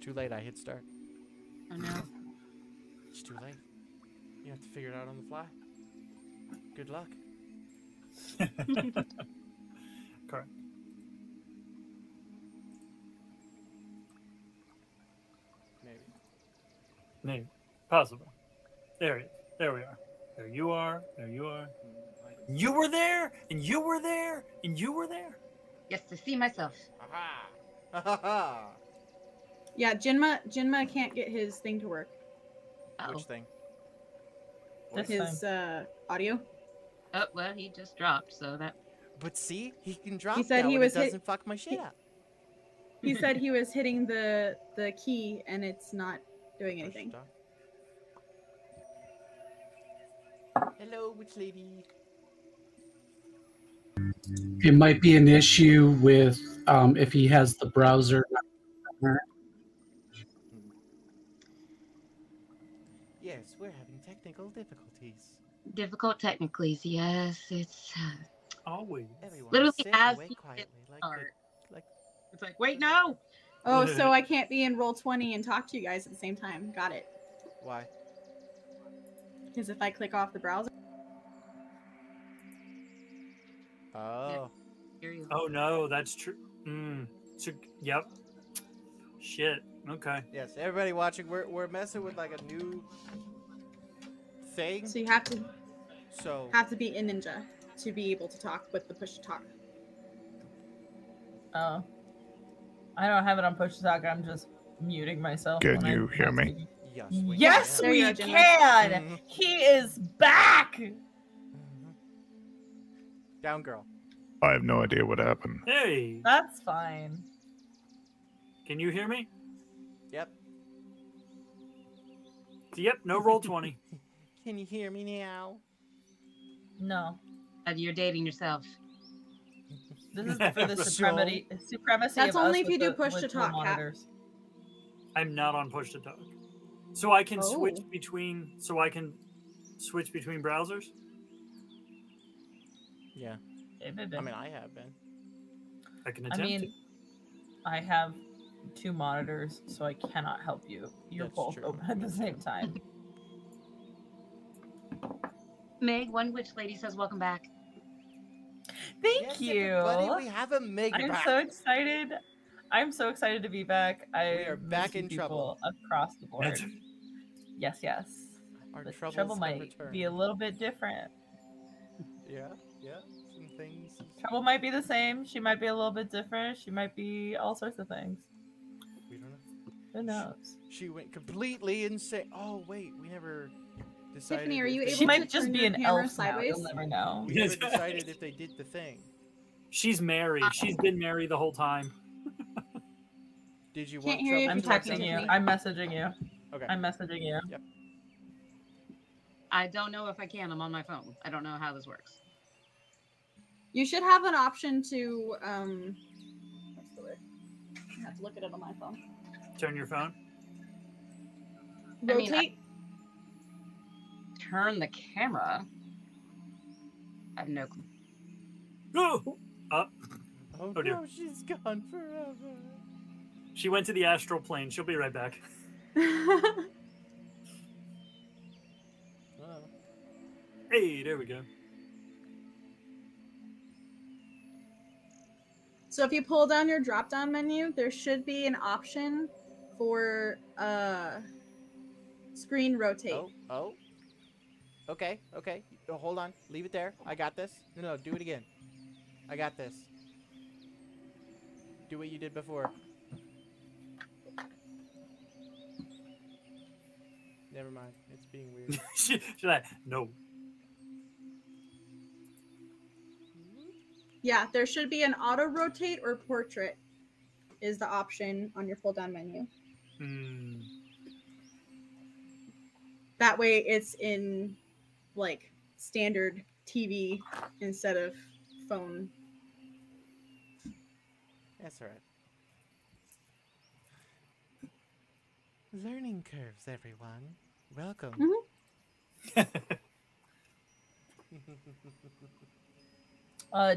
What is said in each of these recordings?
Too late. I hit start. Oh no. It's too late. You have to figure it out on the fly. Good luck. Correct. Maybe. Possible. There he is. There we are. There you are. There you are. You were there, and you were there, and you were there. Yes, to see myself. Aha! Ha ha ha! Yeah, Jinma can't get his thing to work. Which thing? His audio. Oh, well, he just dropped, so that... But see, he can drop He said that he when was it doesn't fuck my shit up. He said he was hitting the key and it's not doing anything. Hello, witch lady. It might be an issue with if he has the browser. Yes, we're having technical difficulties. Difficult technically, yes. It's... Always. Everyone literally sit as away he quietly, like It's like, wait, no! Oh, so I can't be in Roll20 and talk to you guys at the same time. Got it. Why? Because if I click off the browser. Oh. Oh no, that's true. So, yep. Shit. Okay. Yes, everybody watching, we're messing with like a new thing. So you have to be in Ninja to be able to talk with the push to talk. Oh. I don't have it on push to talk. I'm just muting myself. Can you hear me? Yes, we can. He is back. Down, girl. I have no idea what happened. Hey. That's fine. Can you hear me? Yep. Yep. No Roll20. Can you hear me now? No. You're dating yourself. This is for the supremacy. That's of only us if you with do the push to virtual talk, Cap. monitors. I'm not on push to talk, so I can Oh. switch between. So I can switch between browsers. Yeah. I mean, I have been. I can attempt to. I have 2 monitors, so I cannot help you. You're That's both true. open at the same time. Meg, one witch lady says, welcome back. Thank you. Everybody, we have a Meg I'm back. so excited. I'm so excited to be back. We are back in trouble. Across the board. Yes, yes. Our The troubles trouble have might returned. be a little bit different. Yeah, yeah. Some things. Trouble might be the same. She might be a little bit different. She might be all sorts of things. We don't know. Who knows? She went completely insane. Oh wait, we never decided. Tiffany, are you able She to might just turn be your an camera elf sideways? now. You'll never know. We never decided if they did the thing. She's Mary. She's been Mary the whole time. Did you Can't want hear you if I'm you talk to texting you. Tiffany. I'm messaging you. Okay. I'm messaging you. Yep. I don't know if I can. I'm on my phone. I don't know how this works. You should have an option to what's the word? I have to look at it on my phone. Turn your phone. I mean, Rotate. Turn the camera. I have no clue. Oh, Oh, oh dear. no, she's gone forever. She went to the astral plane. She'll be right back. Oh. Hey, there we go. So if you pull down your drop-down menu, there should be an option for screen rotate. Oh. Okay. Oh, hold on. Leave it there. I got this. No, do it again. I got this. Do what you did before. Never mind. It's being weird. She's like, no. Yeah, there should be an auto rotate or portrait is the option on your pull down menu. That way it's in like standard TV instead of phone. That's all right. Learning curves, everyone. Welcome.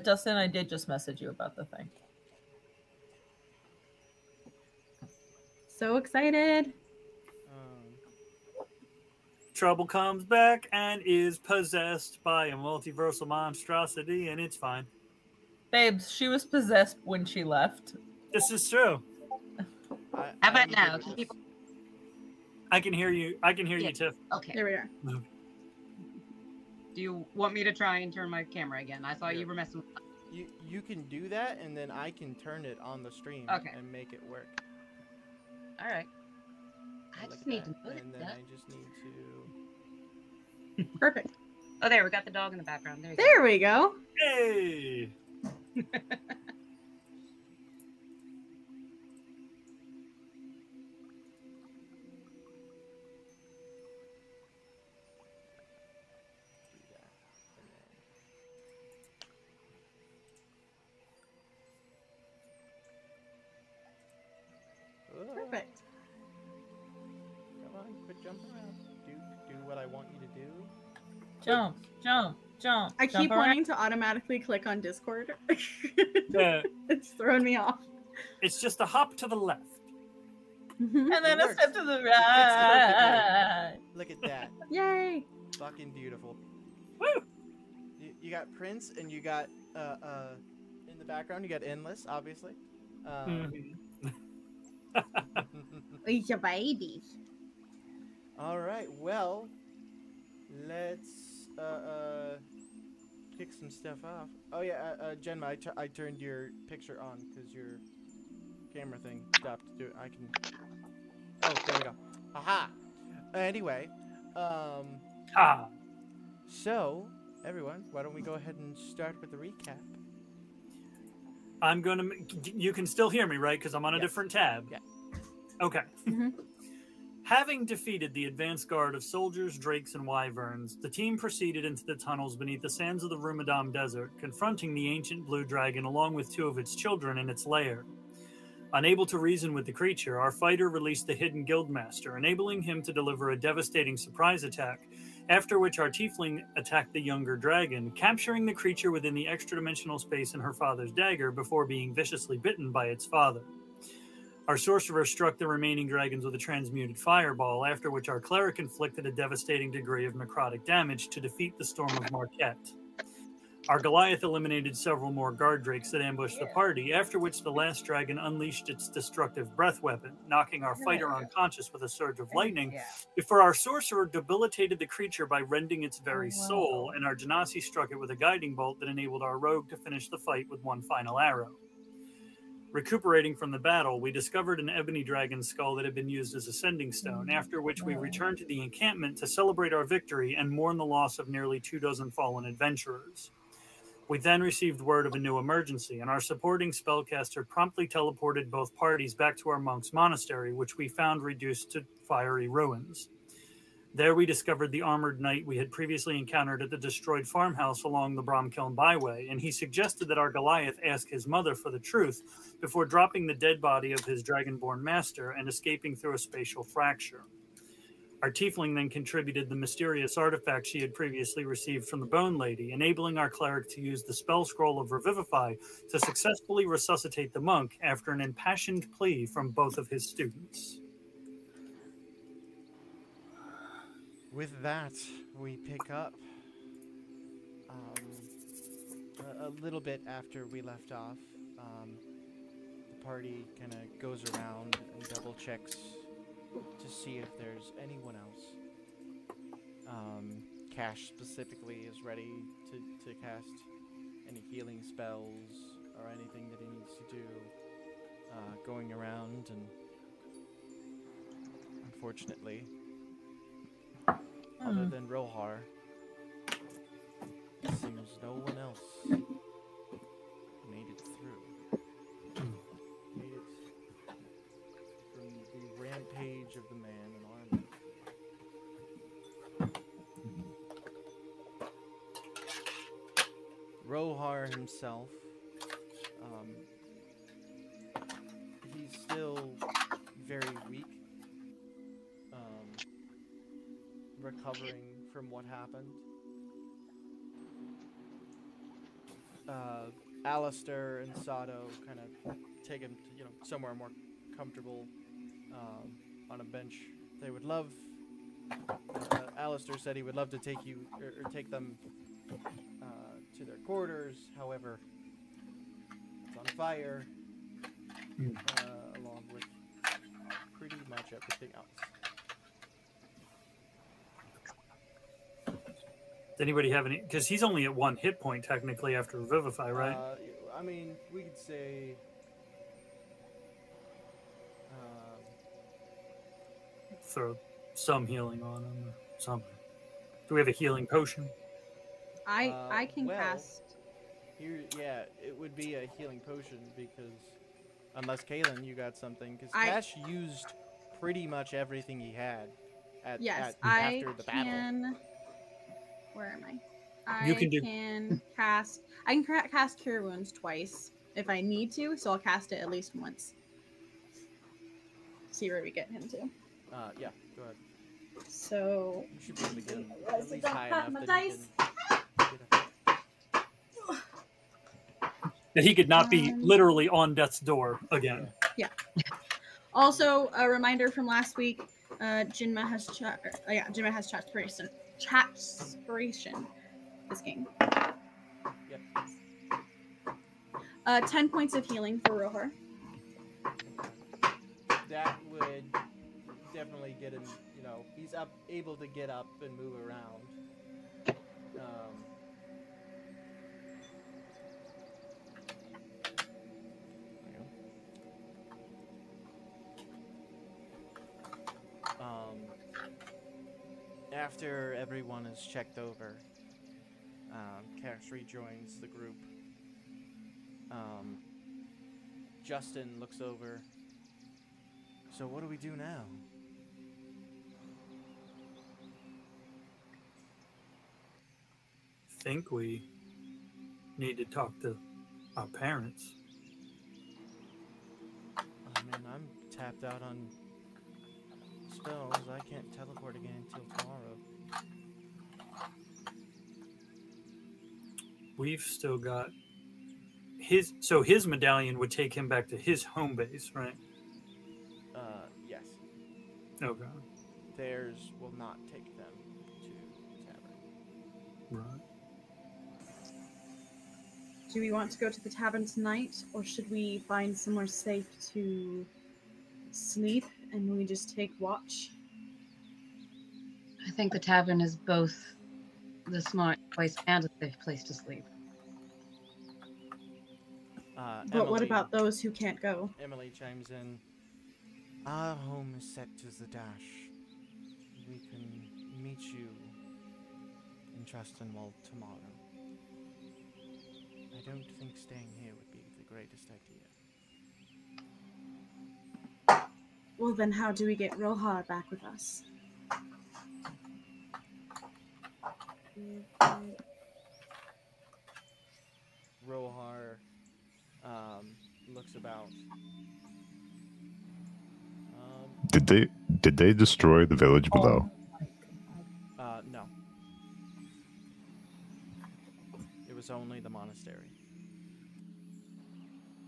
Dustin, I did just message you about the thing. so excited. Trouble comes back and is possessed by a multiversal monstrosity, and it's fine. Babes, she was possessed when she left. This is true. How about now? Can people? I can hear you. I can hear Yeah. you, Tiff. Okay. There we are. Do you want me to try and turn my camera again? I thought you were messing with. You can do that, and then I can turn it on the stream and make it work. All right. I Like just need that. to put it And then up. I just need to. Perfect. Oh, there, we got the dog in the background. There you There we go. Hey. Perfect. Come on, quit jumping around. Do what I want you to do. Jump, jump, jump. I jump keep around. wanting to automatically click on Discord. Yeah. It's throwing me off. It's just a hop to the left. Mhm. And then It a works. step to the perfectly. right. Look at that. Yay! Fucking beautiful. Woo! You got Prince, and you got in the background you got Endless, obviously. Mhm. It's your babies. All right. Well, let's kick some stuff off. Oh yeah, Jenma, I turned your picture on because your camera thing stopped. I can. Oh, there we go. Aha. Anyway, Ah. so everyone, why don't we go ahead and start with the recap? I'm gonna. You can still hear me, right? Because I'm on a Yes. different tab. Yeah. Okay. Mhm. Having defeated the advance guard of soldiers, drakes, and wyverns, the team proceeded into the tunnels beneath the sands of the Rumadam Desert, confronting the ancient blue dragon along with 2 of its children in its lair. Unable to reason with the creature, our fighter released the hidden guildmaster, enabling him to deliver a devastating surprise attack, after which our tiefling attacked the younger dragon, capturing the creature within the extra-dimensional space in her father's dagger before being viciously bitten by its father. Our sorcerer struck the remaining dragons with a transmuted fireball, after which our cleric inflicted a devastating degree of necrotic damage to defeat the Storm of Marquette. Our Goliath eliminated several more guard drakes that ambushed the party, after which the last dragon unleashed its destructive breath weapon, knocking our fighter unconscious with a surge of lightning, Yeah. before our sorcerer debilitated the creature by rending its very soul, and our Genasi struck it with a guiding bolt that enabled our rogue to finish the fight with one final arrow. Recuperating from the battle, we discovered an ebony dragon skull that had been used as a sending stone, after which we returned to the encampment to celebrate our victory and mourn the loss of nearly 24 fallen adventurers. We then received word of a new emergency, and our supporting spellcaster promptly teleported both parties back to our monk's monastery, which we found reduced to fiery ruins. There we discovered the armored knight we had previously encountered at the destroyed farmhouse along the Bromkiln byway, and he suggested that our Goliath ask his mother for the truth before dropping the dead body of his dragonborn master and escaping through a spatial fracture. Our tiefling then contributed the mysterious artifact she had previously received from the Bone Lady, enabling our cleric to use the spell scroll of Revivify to successfully resuscitate the monk after an impassioned plea from both of his students. With that, we pick up a little bit after we left off. The party kind of goes around and double checks to see if there's anyone else. Cash specifically is ready to cast any healing spells or anything that he needs to do. Going around, and unfortunately, other than Rohar, it seems no one else made it through. Made it from the rampage of the man in armor. Rohar himself, he's still very weak. Recovering from what happened. Alistair and Sato kind of take him to, somewhere more comfortable on a bench. They would love. Alistair said he would love to take you or take them to their quarters. However, it's on fire, along with pretty much everything else. Does anybody have any? Because he's only at 1 hit point technically after Revivify, right? I mean, we could say. Throw some healing on him or something. Do we have a healing potion? I can well, cast. Here, yeah, it would be a healing potion because, unless Kaylin, you got something, because Cash used pretty much everything he had Yes, after the battle. Where am I? You can do. Cast. I can cast Cure Wounds twice if I need to, so I'll cast it at least once. See where we get him to. Yeah, go ahead. So. You should be able to get him I at least don't high have enough my that dice. That he could not be literally on death's door again. Yeah. Also, a reminder from last week: Jinma has Jinma has Chatspiration this game. Yep. 10 points of healing for Rohar. That would definitely get him. You know, he's able to get up and move around. After everyone is checked over, Cash rejoins the group. Justin looks over. So what do we do now? Think we need to talk to our parents. I mean, I'm tapped out on spells. I can't teleport again until tomorrow. We've still got his. So his medallion would take him back to his home base, right? Yes. Okay. Theirs will not take them to the tavern. Right. Do we want to go to the tavern tonight, or should we find somewhere safe to sleep and we just take watch? I think the tavern is both the smart place and a safe place to sleep. But what Emily- about those who can't go? Emily chimes in. Our home is set to Zadash. We can meet you in Trustinwald tomorrow. I don't think staying here would be the greatest idea. Well, then how do we get Rohar back with us? Rohar looks about. Did they destroy the village below? No. It was only the monastery.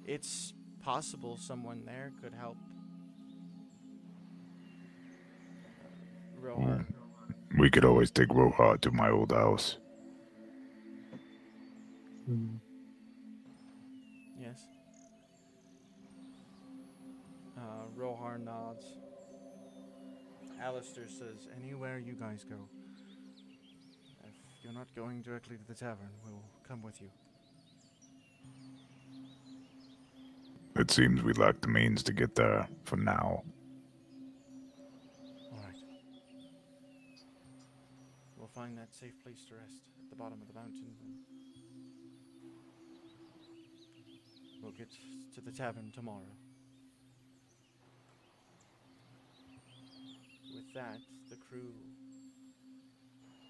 It's possible someone there could help Rohar. We could always take Rohar to my old house. Yes. Rohar nods. Alistair says, anywhere you guys go. If you're not going directly to the tavern, we'll come with you. It seems we lack the means to get there for now. Alright. We'll find that safe place to rest at the bottom of the mountain. And we'll get to the tavern tomorrow. With that, the crew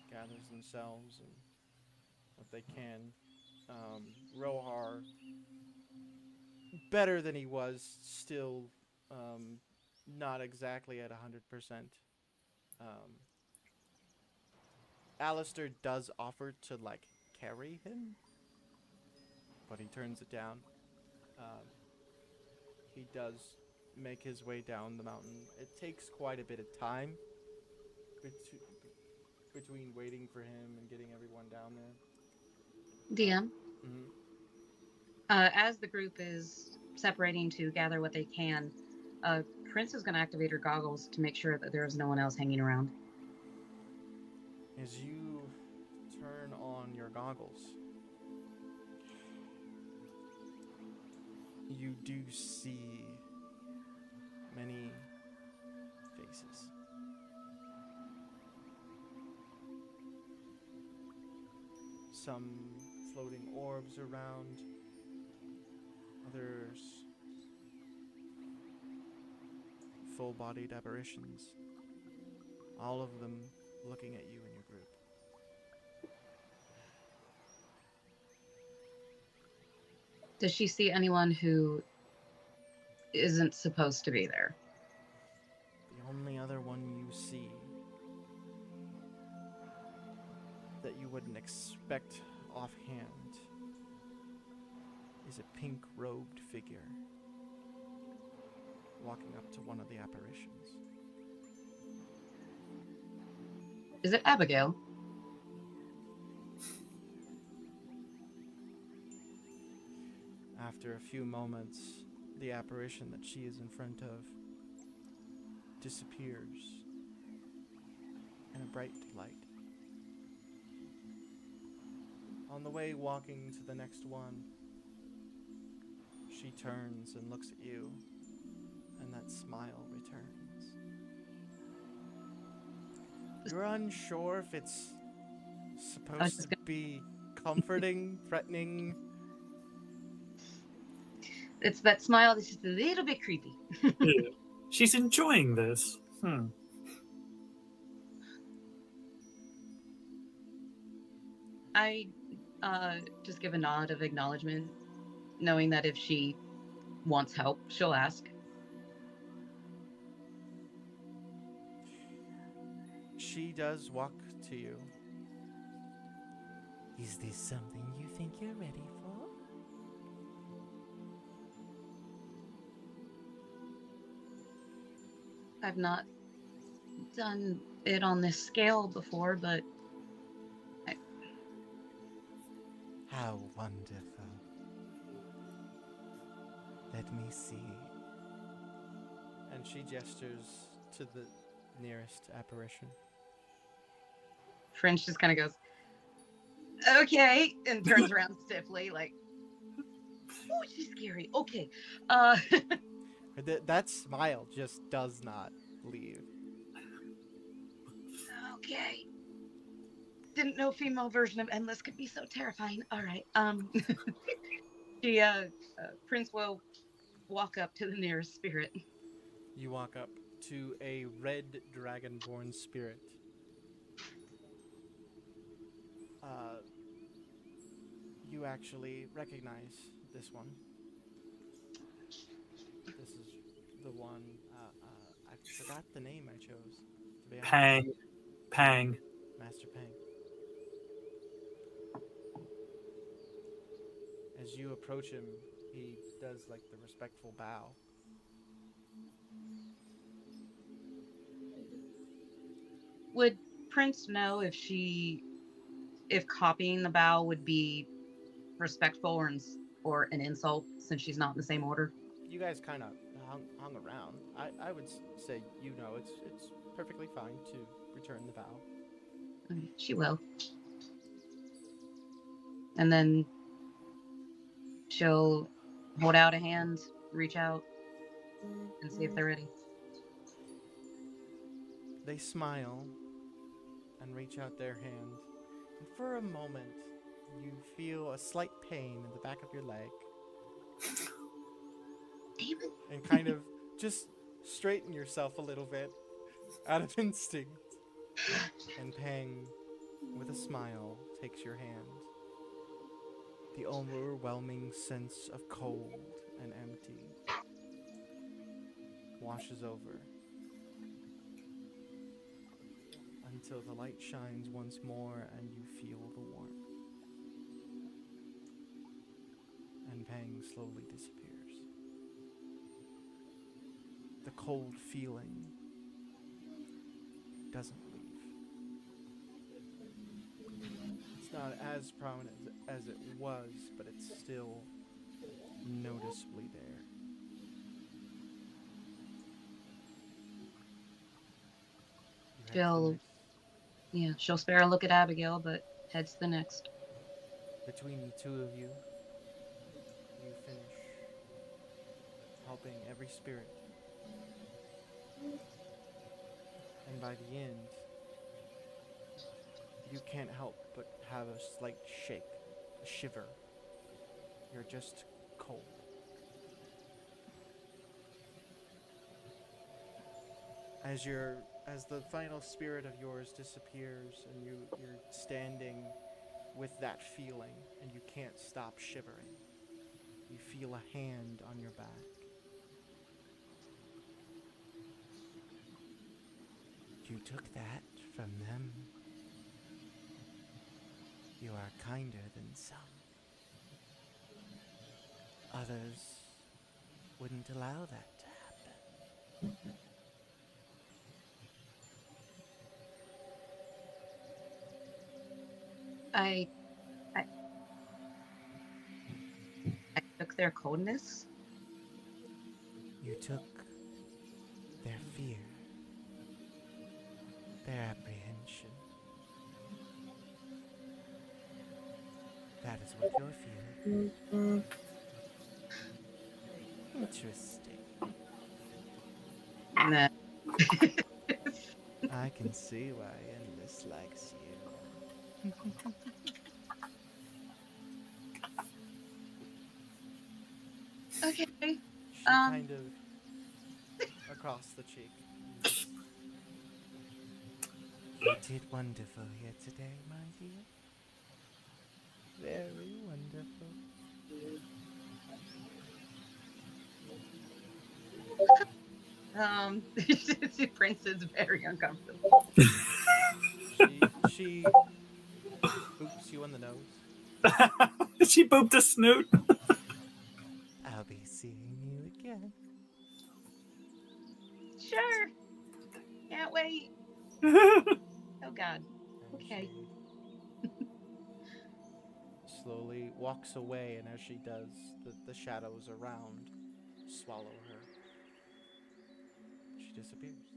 gathers themselves and what they can. Rohar, better than he was, still not exactly at 100%. Alistair does offer to, like, carry him, but he turns it down. He does make his way down the mountain. It takes quite a bit of time between waiting for him and getting everyone down there. DM, Mm-hmm. as the group is separating to gather what they can, Prince is going to activate her goggles to make sure that there's no one else hanging around. As you turn on your goggles, you do see many faces. Some floating orbs around, others full-bodied apparitions, all of them looking at you and your group. Does she see anyone who isn't supposed to be there? The only other one you see that you wouldn't expect offhand is a pink-robed figure walking up to one of the apparitions. Is it Abigail? After a few moments, the apparition that she is in front of disappears in a bright light. On the way walking to the next one, she turns and looks at you, and that smile returns. You're unsure if it's supposed to be comforting, threatening. It's that smile that's just a little bit creepy. Yeah. She's enjoying this. I just give a nod of acknowledgement, knowing that if she wants help, she'll ask. She does walk to you. Is this something you think you're ready for? I've not done it on this scale before, but How wonderful. Let me see. And she gestures to the nearest apparition. French just kind of goes, okay, and turns around stiffly, like, oh, she's scary. Okay. That smile just does not leave. Okay. Didn't know female version of Endless could be so terrifying. All right. Prince will walk up to the nearest spirit. You walk up to a red dragonborn spirit. You actually recognize this one. This is the one. I forgot the name I chose. To be honest. Pang. Master Pang. As you approach him, he does like the respectful bow. Would Prince know if copying the bow would be respectful or an insult, since she's not in the same order? You guys kind of hung around. I would say it's perfectly fine to return the bow. Okay, she will. And then she'll hold out a hand, reach out, and see if they're ready. They smile and reach out their hand. And for a moment, you feel a slight pain in the back of your leg. Damon. And kind of just straighten yourself a little bit out of instinct. And Pang, with a smile, takes your hand. The overwhelming sense of cold and empty washes over until the light shines once more and you feel the warmth. And Pang slowly disappears. the cold feeling doesn't leave. It's not as prominent as it was, but it's still noticeably there. You head to the She'll, next- yeah, she'll spare a look at Abigail, but heads to the next. Between the two of you, you finish helping every spirit. And by the end, you can't help but have a slight shake, a shiver. You're just cold. As the final spirit of yours disappears and you're standing with that feeling and you can't stop shivering, you feel a hand on your back. You took that from them. You are kinder than some. Others wouldn't allow that to happen. I took their coldness. You took their fear, their apprehension. That is what you're feeling. Interesting. Nah. I can see why Endless likes you. Okay. She kind of across the cheek. You did wonderful here today, my dear. Very wonderful. Prince is very uncomfortable. She boops you on the nose. She booped a snoot. I'll be seeing you again. Sure. Can't wait. Oh God. And Okay. she slowly walks away, and as she does, the shadows around swallow her. She disappears.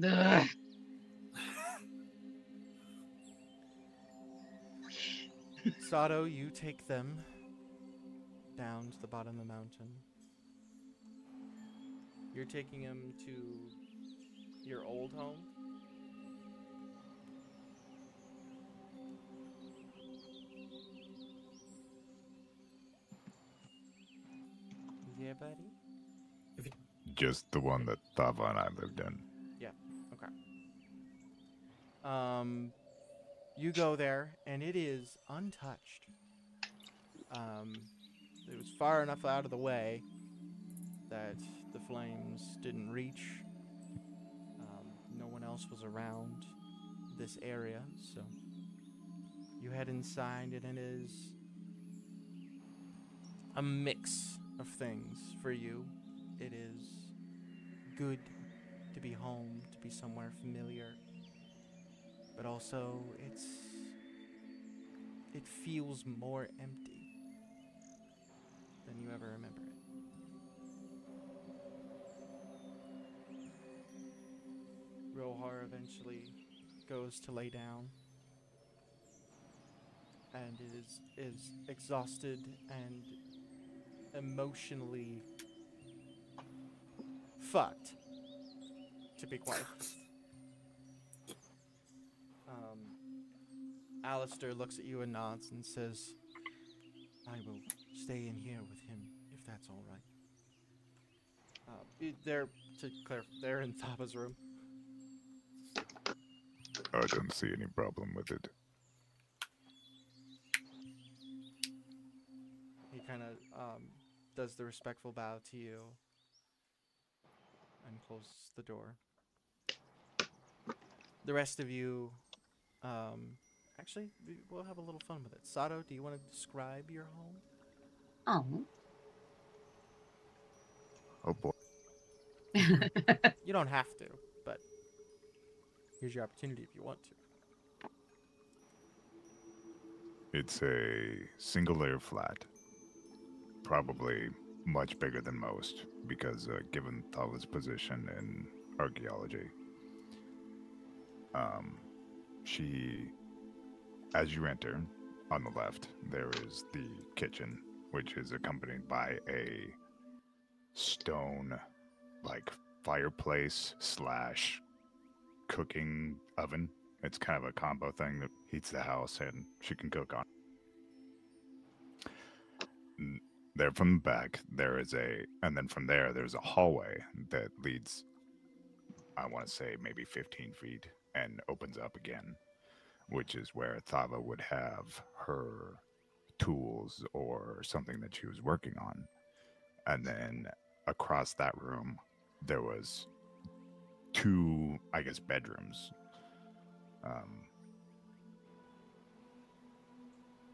Ugh. Sato, you take them down to the bottom of the mountain. You're taking them to your old home? Yeah, buddy? Just the one that Thava and I lived in. Okay. You go there, and it is untouched. It was far enough out of the way that the flames didn't reach. No one else was around this area, so you head inside, and it is a mix of things for you. It is good to be home, to be somewhere familiar, but also it feels more empty than you ever remember it. Rohar eventually goes to lay down and is exhausted and emotionally fucked, to be quite honest. Alistair looks at you and nods and says, I will stay in here with him, if that's all right. They're in Thaba's room. I don't see any problem with it. He kind of does the respectful bow to you and closes the door. The rest of you, actually, we'll have a little fun with it. Sato, do you want to describe your home? Oh. Oh boy. You don't have to, but here's your opportunity if you want to. It's a single layer flat. Probably much bigger than most, because given Thala's position in archaeology. She, as you enter, on the left, there is the kitchen, which is accompanied by a stone, like, fireplace / cooking oven. It's kind of a combo thing that heats the house and she can cook on. There from the back, there is and then from there's a hallway that leads, I want to say, maybe 15 feet and opens up again, which is where Thava would have her tools or something that she was working on. And then across that room, there was 2, I guess, bedrooms.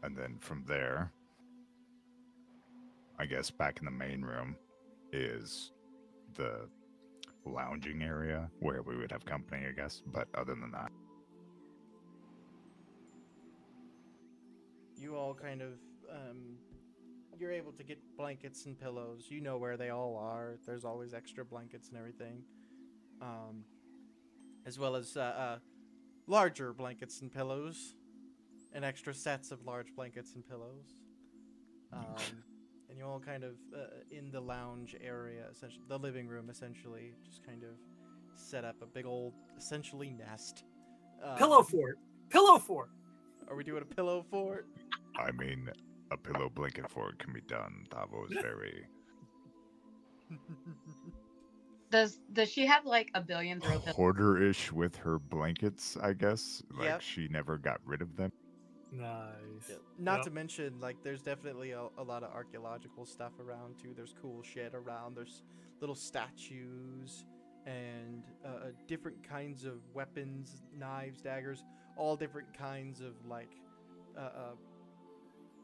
And then from there, I guess back in the main room is the lounging area where we would have company, I guess. But other than that, You all kind of, you're able to get blankets and pillows. You know where they all are. There's always extra blankets and everything. As well as larger blankets and pillows. And extra sets of large blankets and pillows. And you all kind of, in the lounge area, essentially, the living room, essentially, just kind of set up a big old, essentially, nest. Pillow fort. Pillow fort. Are we doing a pillow fort? I mean, a pillow blanket fort can be done. Thavo is very Does she have like a billion throw pillows? hoarder-ish with her blankets, I guess. Like, Yep. she never got rid of them. Nice. Not Yep. to mention, like, there's definitely a lot of archaeological stuff around, too. There's cool shit around. There's little statues and different kinds of weapons, knives, daggers, all different kinds of, like,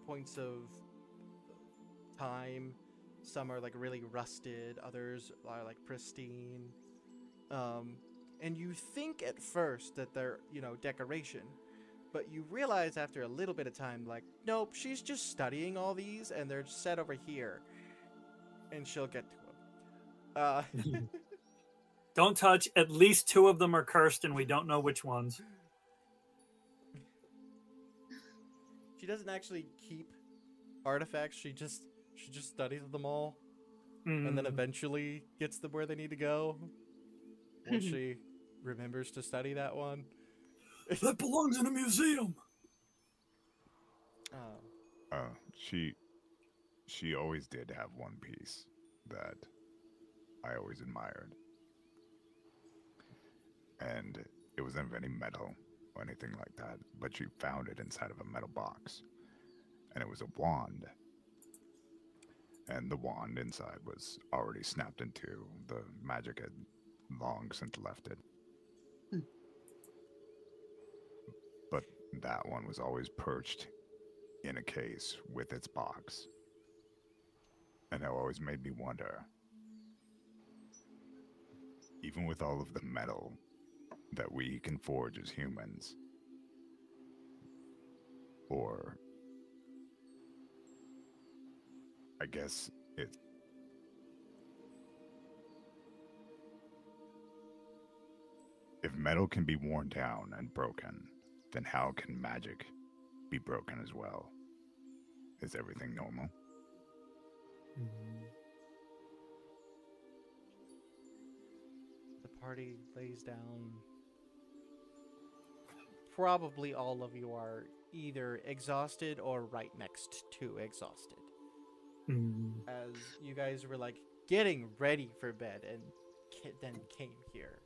points of time. Some are, like, really rusted. Others are, like, pristine. And you think at first that they're, decoration. But you realize after a little bit of time, like, nope, she's just studying all these, and they're set over here. And she'll get to them. Don't touch. At least 2 of them are cursed, and we don't know which ones. She doesn't actually keep artifacts. She just studies them all, and then eventually gets them where they need to go. Once she remembers to study that one. That belongs in a museum. She always did have one piece that I always admired. And it wasn't of any metal or anything like that, but she found it inside of a metal box. And it was a wand. And the wand inside was already snapped into. The magic had long since left it. But that one was always perched in a case with its box. And it always made me wonder, even with all of the metal that we can forge as humans, or I guess if metal can be worn down and broken, then how can magic be broken as well? Is everything normal? The party lays down. Probably all of you are either exhausted or right next to exhausted. As you guys were like getting ready for bed and then came here.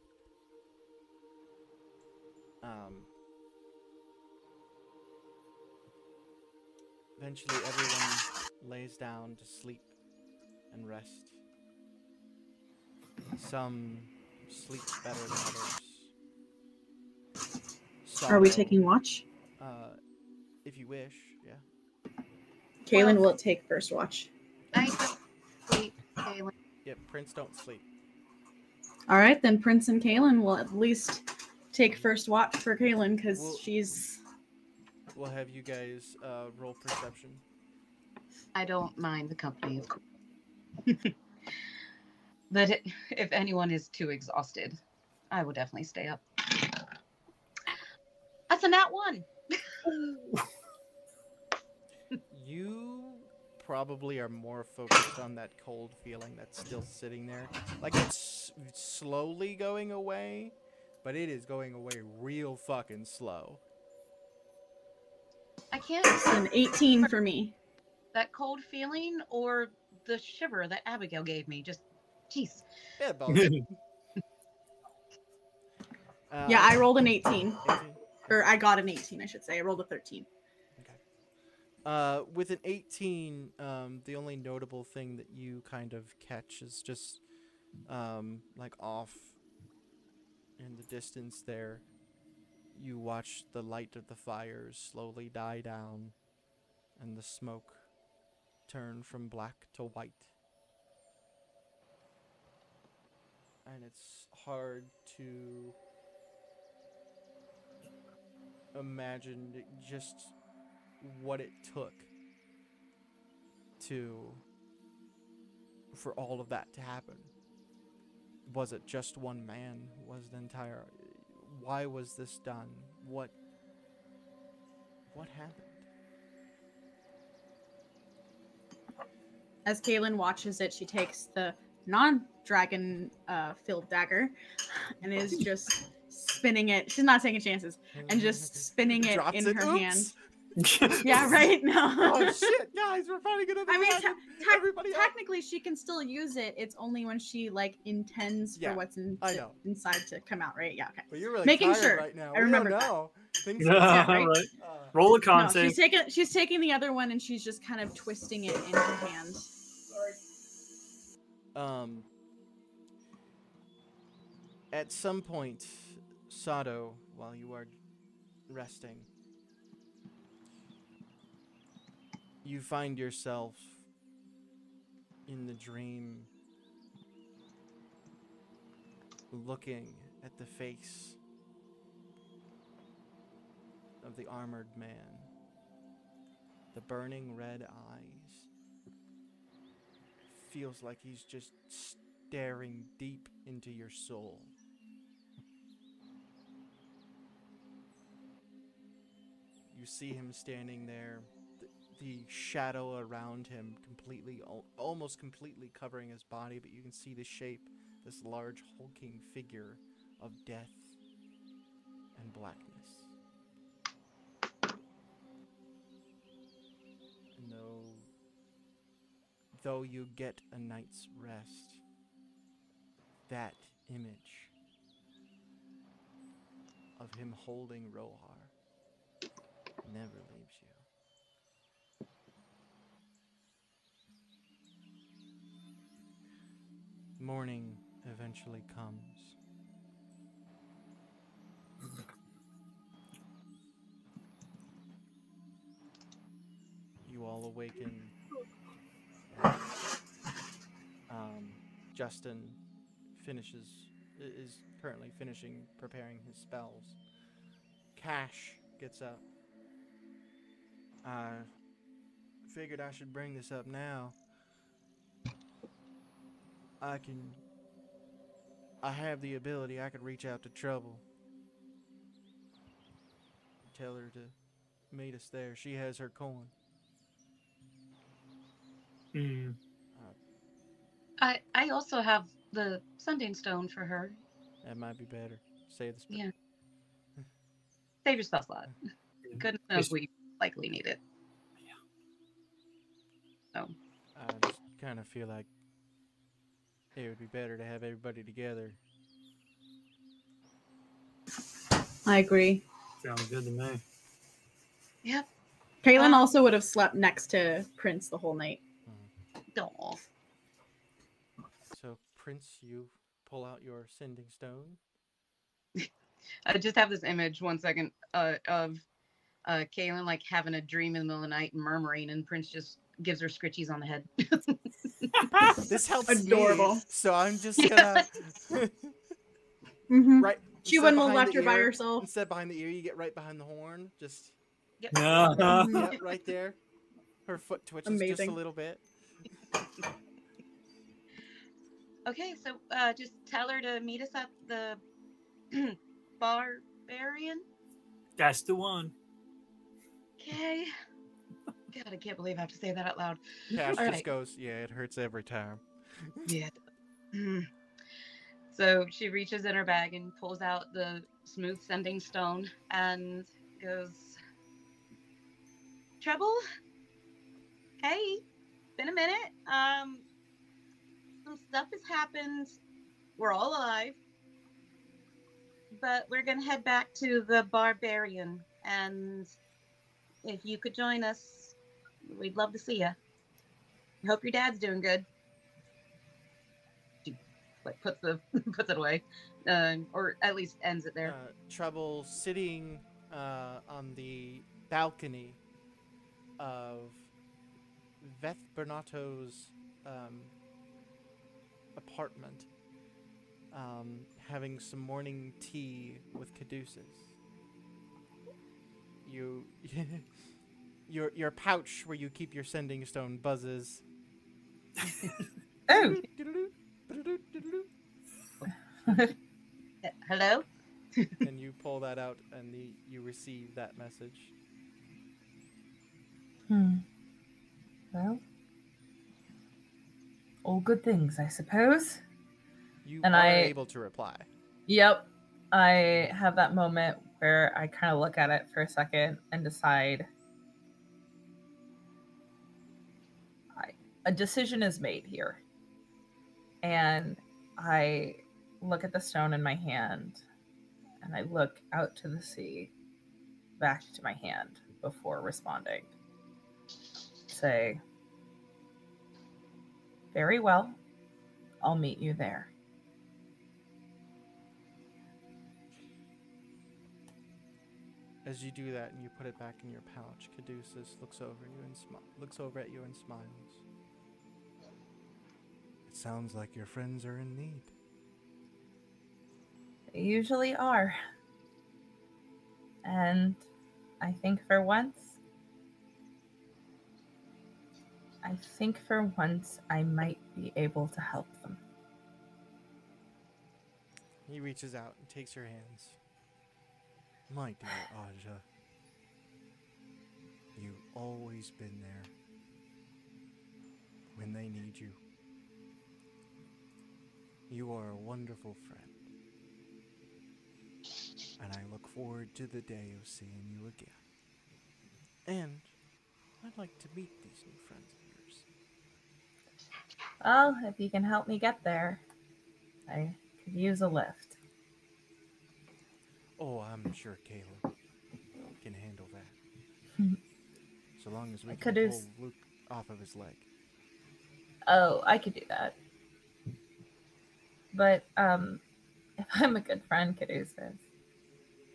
Eventually everyone lays down to sleep and rest. Some sleep better than others. Are we Sorrow, taking watch? if you wish, yeah. Kaylin will take first watch. Night of sleep, Kaylin. Yep, Prince don't sleep. All right, then Prince and Kaylin will at least take first watch for Kaylin because Well- she's. We'll have you guys roll perception. I don't mind the company, of course. But if anyone is too exhausted, I will definitely stay up. That's a nat 1. You probably are more focused on that cold feeling that's still sitting there. Like it's slowly going away, but it is going away real fucking slow. I can't It's an 18 for me. that cold feeling or the shiver that Abigail gave me. Just, jeez. Yeah, both. Yeah, I rolled an 18. 18. Or I got an 18, I should say. I rolled a 13. With an 18, the only notable thing that you kind of catch is just, like off in the distance there, you watch the light of the fires slowly die down and the smoke turn from black to white. And it's hard to imagine just what it took for all of that to happen. Was it just one man? Was the entire... Why was this done? What happened? As Kaylin watches it, she takes the non-dragon filled dagger and is just spinning it. She's not taking chances. And just spinning it Drops in it. her Oops. hand. Yeah, right? No. Oh shit, guys, we're fighting another I mean, dragon. Everybody else. technically she can still use it. It's only when she like intends Yeah, for what's I know. inside to come out, right? Yeah, okay. But you're really Making tired sure. right now. I We remember don't that. know. Things Yeah, right? right. uh, Roll a No, con save. she's taking the other one and she's just kind of twisting it in her hand. At some point, Sado, while you are resting, you find yourself in the dream looking at the face of the armored man. The burning red eyes. Feels like he's just staring deep into your soul. You see him standing there, the shadow around him completely, almost completely covering his body, but you can see the shape, this large hulking figure of death and blackness. And though you get a night's rest, that image of him holding Rohar never leaves you. Morning eventually comes. You all awaken. Justin is currently finishing preparing his spells. Cash gets up. I figured I should bring this up now. I have the ability, I could reach out to Trouble. Tell her to meet us there. She has her coin. Mm. I also have the Sunding Stone for her. That might be better. Say the spell. Yeah. Save your spell slot. Goodness knows we likely need it. So. I just kind of feel like it would be better to have everybody together. I agree. Sounds good to me. Yep. Kaylin also would have slept next to Prince the whole night. Aw. So, Prince, you pull out your Sending Stone. I just have this image, 1 second, of Kaylin like having a dream in the middle of the night and murmuring, and Prince just gives her scritchies on the head. This helps Adorable. me, so I'm just gonna Mm-hmm. right. She instead wouldn't have behind left the her by ear- herself. Instead behind the ear, you get right behind the horn. Just Yep. Uh-huh. yeah, right there. Her foot twitches just a Amazing. little bit. Okay, so just tell her to meet us at the Barbarian. That's the one. Okay. God, I can't believe I have to say that out loud. Cash All just right. goes, yeah, it hurts every time. Yeah. So she reaches in her bag and pulls out the smooth sending stone and goes, Trouble? Hey, been a minute. Some stuff has happened. We're all alive. But we're gonna head back to the Barbarian, and if you could join us, we'd love to see you. Hope your dad's doing good. She like puts it away, or at least ends it there. Trouble sitting on the balcony of Veth Bernato's apartment, having some morning tea with Caduceus. Your pouch where you keep your sending stone buzzes. Oh. Hello? And you pull that out, and you receive that message. Well, all good things, I suppose. You And are I- able to reply. Yep. I have that moment where I kind of look at it for a second and decide a decision is made here. And I look at the stone in my hand and I look out to the sea, back to my hand before responding. Say, very well, I'll meet you there. As you do that and you put it back in your pouch, Caduceus looks over at you and smiles. It sounds like your friends are in need. They usually are. And I think for once I might be able to help them. He reaches out and takes your hands. My dear Aja, you've always been there when they need you. You are a wonderful friend. And I look forward to the day of seeing you again. And I'd like to meet these new friends of yours. Well, if you can help me get there, I could use a lift. Oh, I'm sure Caleb can handle that. So long as we I can could pull Luke off of his leg. Oh, I could do that. But if I'm a good friend, Caduceus,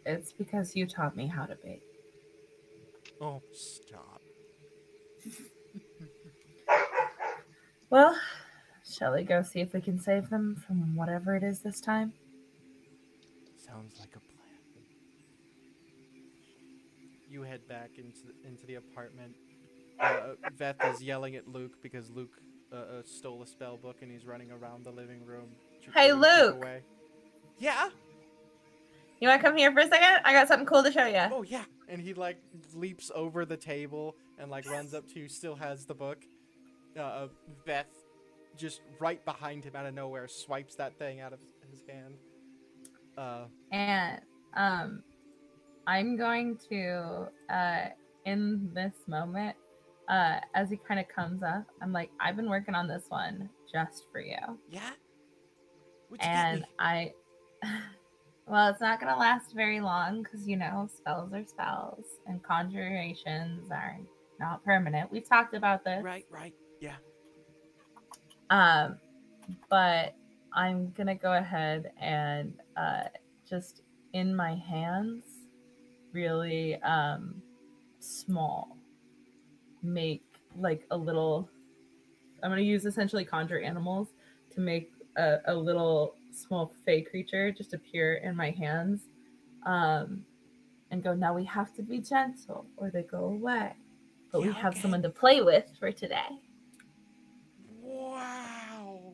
it's because you taught me how to be. Oh, stop. Well, shall we go see if we can save them from whatever it is this time? Sounds like a plan. You head back into the apartment. Veth is yelling at Luke because Luke stole a spell book and he's running around the living room. Hey, giving people Luke! away. Yeah? You want to come here for a second? I got something cool to show you. Oh, yeah. And he, like, leaps over the table and, like, runs up to you, still has the book. Veth, just right behind him out of nowhere, swipes that thing out of his hand. And I'm going to, in this moment, as he kind of comes up, I'm like, I've been working on this one just for you. Yeah? What'd you And get me? well, it's not going to last very long because, you know, spells are spells and conjurations are not permanent. We've talked about this. Right, yeah. But I'm going to go ahead and just in my hands, really small, make like a little I'm gonna use essentially conjure animals to make a little small fey creature just appear in my hands, and go. Now we have to be gentle, or they go away. But we Yeah, have okay. someone to play with for today. Wow.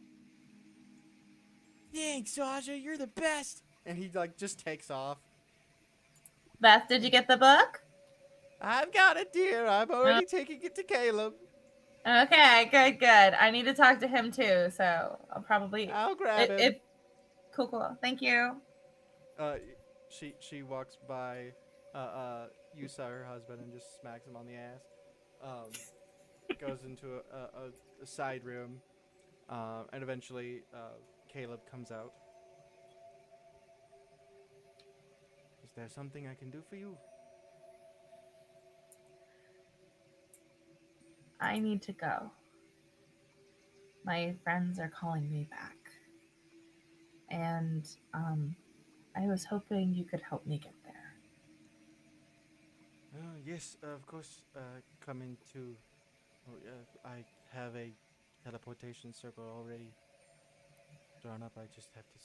Thanks, Sasha. You're the best. And he like just takes off. Beth, did you get the book? I've got it, dear. I'm already taking it to Caleb. Okay, good. I need to talk to him too, so I'll probably. I'll grab him. Cool. Thank you. She walks by Yusa, her husband, and just smacks him on the ass. Goes into a side room, and eventually Caleb comes out. Is there something I can do for you? I need to go. My friends are calling me back. And I was hoping you could help me get there. Yes, of course. Come into. I have a teleportation circle already drawn up. I just have to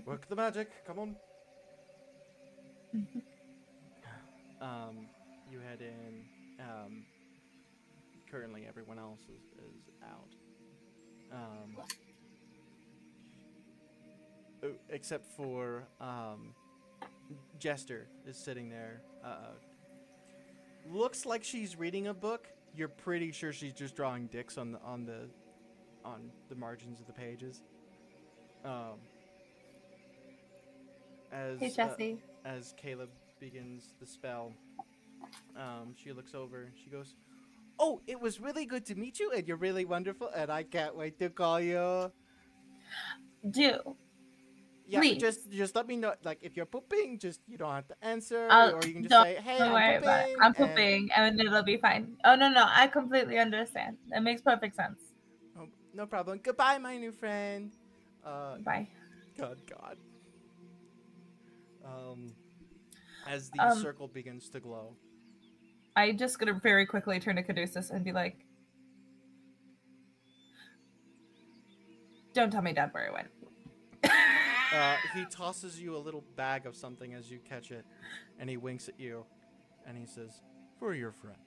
work the magic. Come on. You head in. Currently, everyone else is out. Except for Jester is sitting there. Looks like she's reading a book. You're pretty sure she's just drawing dicks on the margins of the pages. Hey, Jesse. As Caleb begins the spell, she looks over. She goes, "Oh, it was really good to meet you, and you're really wonderful, and I can't wait to call you." Yeah, Please. just let me know. Like, if you're pooping, just you don't have to answer, or you can just Don't say, "Hey, Don't worry I'm about it. pooping." I'm pooping, and it'll be fine. Oh, no, I completely understand. It makes perfect sense. Oh, no problem. Goodbye, my new friend. Bye. God. As the circle begins to glow. I'm just gonna very quickly turn to Caduceus and be like, "Don't tell me Dad where I went." He tosses you a little bag of something as you catch it, and he winks at you, and he says, "For your friend."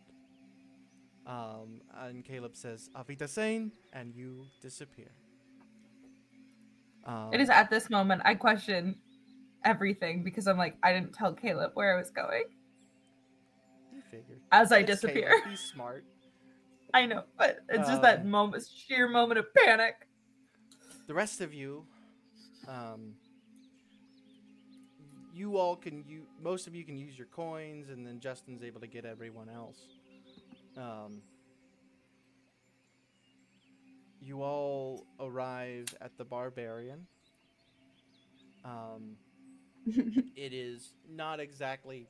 And Caleb says, "Auf Wiedersehen," and you disappear. It is at this moment I question everything because I'm like, I didn't tell Caleb where I was going. You figured. As I It's disappear. Caleb. He's smart. I know, but it's just that sheer moment of panic. The rest of you, you all can most of you can use your coins, and then Justin's able to get everyone else. You all arrive at the Barbarian. It is not exactly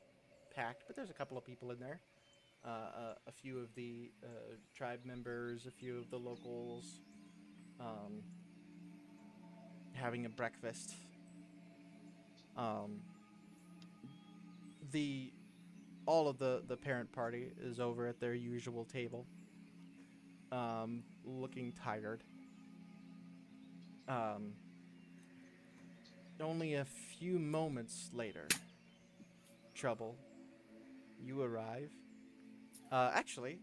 packed, but there's a couple of people in there. A few of the tribe members, a few of the locals, having a breakfast. All of the parent party is over at their usual table, looking tired. Only a few moments later, Trouble, you arrive. Actually,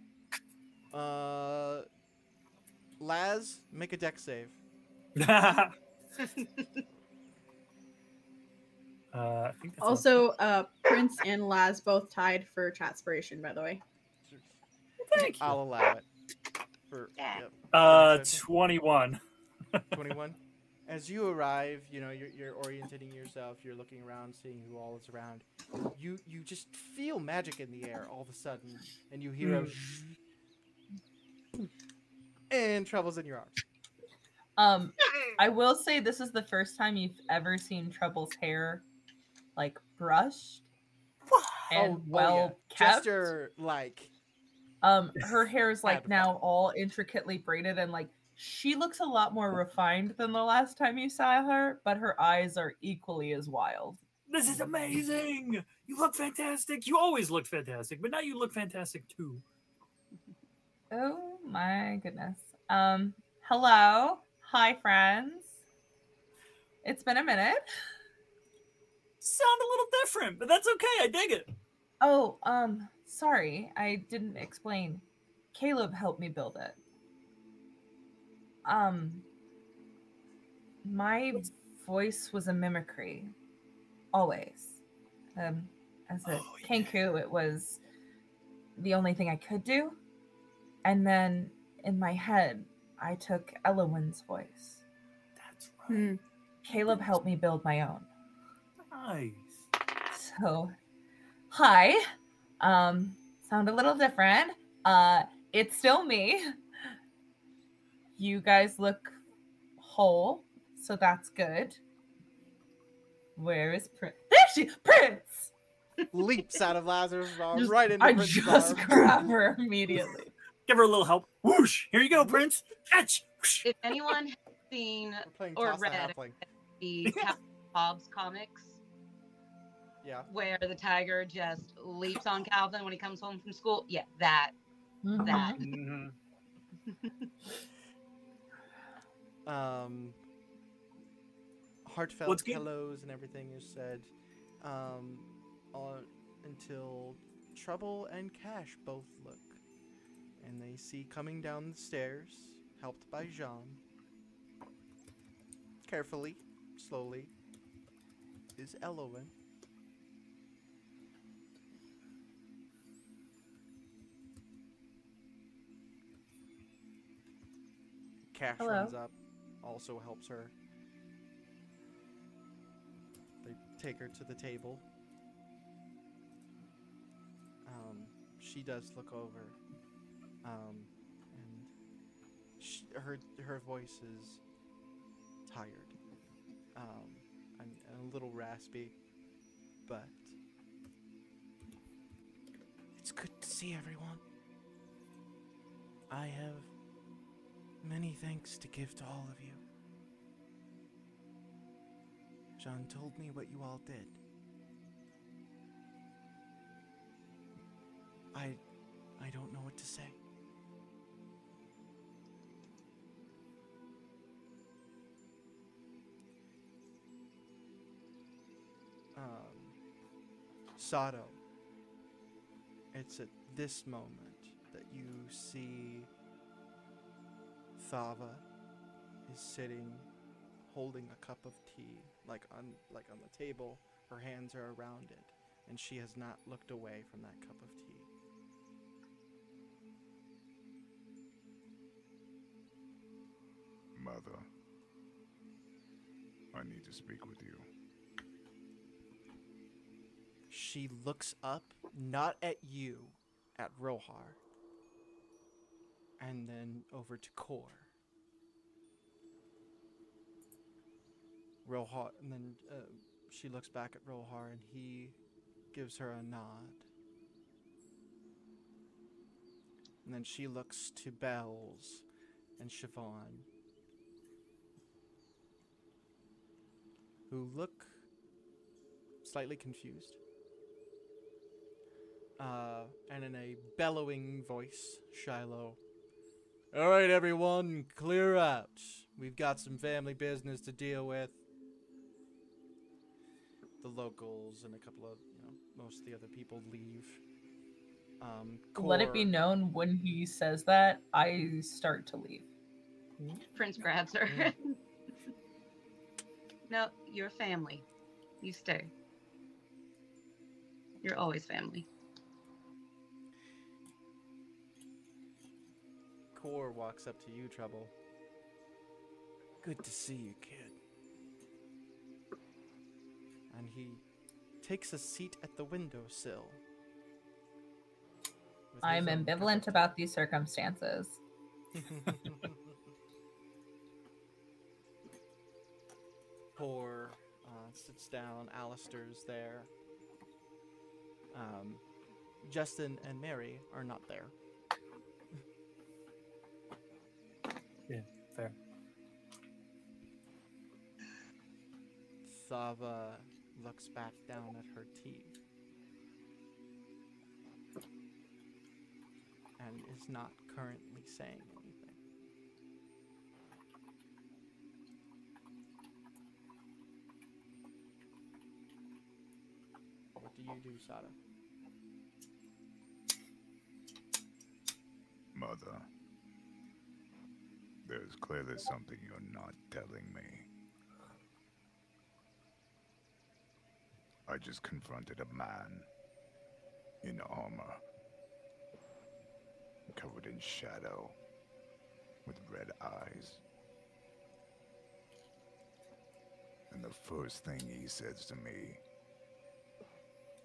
Laz, make a dex save. I think that's Also, Prince and Laz both tied for Chatspiration, by the way. Thank you. I'll allow it. For Yeah. yep. 21. 21. As you arrive, you're orienting yourself. You're looking around, seeing who all is around. You just feel magic in the air all of a sudden, and you hear and Trouble's in your arms. I will say this is the first time you've ever seen Trouble's hair, like, brushed and kept. Jester, like, her hair is like now all intricately braided, and like she looks a lot more refined than the last time you saw her, but her eyes are equally as wild. This is amazing. You look fantastic. You always look fantastic, but now you look fantastic too. Oh my goodness. Hello. Hi, friends. It's been a minute. Sound a little different, but that's okay. I dig it. Oh, sorry. I didn't explain. Caleb helped me build it. My voice was a mimicry. Always. As a Kenku, it was the only thing I could do. And then in my head, I took Elowin's voice. That's right. Caleb helped me build my own. Nice. So, hi. Sound a little different. It's still me. You guys look whole, so that's good. Where is Prince? There she, Prince! Leaps out of Lazarus' arm, Just- right into I Prince's just arm. grab her immediately. Give her a little help. Whoosh! Here you go, Prince. Catch. Whoosh. If anyone has seen We're playing or Toss the read Halfling. the Captain Hobbs comics, Yeah. where the tiger just leaps on Calvin when he comes home from school, yeah, that. That. Mhm. Heartfelt What's good? hellos and everything is said until Trouble and Cash both look, and they see coming down the stairs, helped by Jean, carefully, slowly, is Elowin. Cash Hello. runs up, also helps her. They take her to the table. She does look over, and her voice is tired, and a little raspy, but it's good to see everyone. I have many thanks to give to all of you. John told me what you all did. I don't know what to say. Sato, it's at this moment that you see Thava is sitting holding a cup of tea, like on the table. Her hands are around it, and she has not looked away from that cup of tea. Mother, I need to speak with you. She looks up, not at you, at Rohar, and then over to Kor. Rohar, and then she looks back at Rohar, and he gives her a nod. And then she looks to Bells and Siobhan, who look slightly confused. And in a bellowing voice, Shiloh, "All right, everyone, clear out. We've got some family business to deal with." The locals and a couple of, most of the other people leave. Let it be Kor- known when he says that, I start to leave. Prince grabs her. No, you're family. You stay. You're always family. Kor walks up to you, Trouble. "Good to see you, kid." And he takes a seat at the windowsill. with I'm his own cup ambivalent of about these circumstances. tea. Kor sits down. Alistair's there. Justin and Mary are not there. Yeah, fair. Thava looks back down at her tea. and is not currently saying anything. What do you do, Sada? Mother, there's clearly something you're not telling me. I just confronted a man in armor, covered in shadow, with red eyes. And the first thing he says to me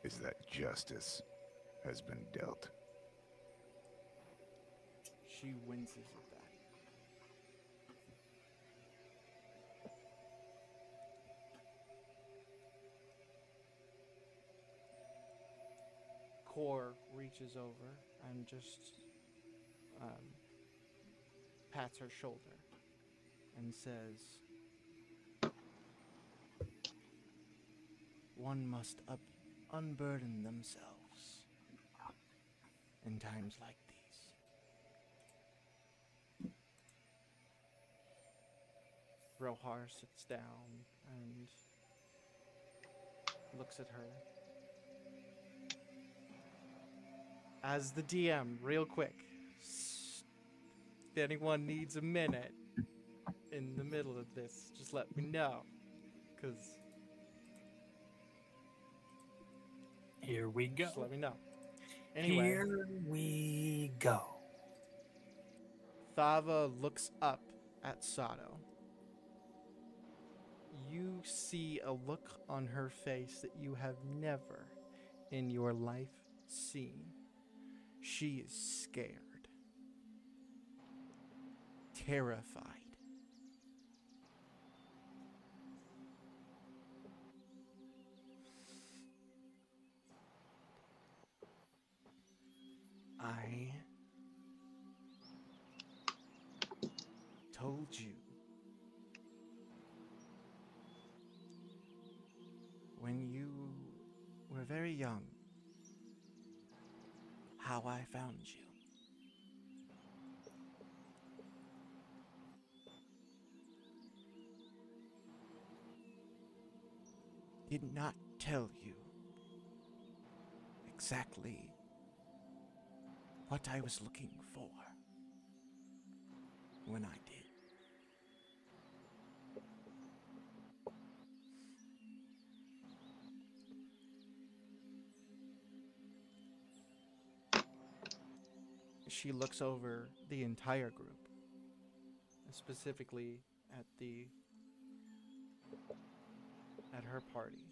is that justice has been dealt. She winces at that. Core reaches over and just pats her shoulder and says, "One must unburden themselves in times like these." Rohar sits down and looks at her. As the DM, real quick, if anyone needs a minute in the middle of this, just let me know, because Here we go. just let me know. Anyway, Here we go. Thava looks up at Sato. You see a look on her face that you have never in your life seen. She is scared, terrified. I told you when you were very young how I found you. Did not tell you exactly what I was looking for when I did. She looks over the entire group, specifically at her party.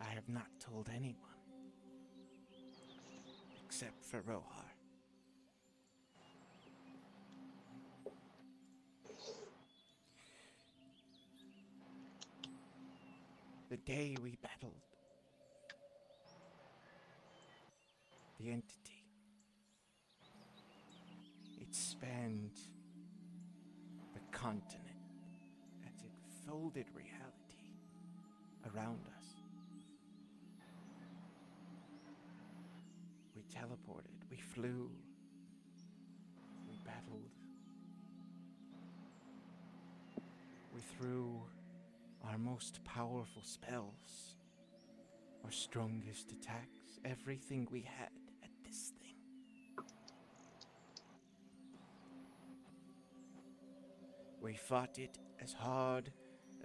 I have not told anyone except for Rohar. The day we battled the entity, it spanned the continent as it folded reality around us. We teleported, we flew, we battled, we threw our most powerful spells, our strongest attacks, everything we had at this thing. We fought it as hard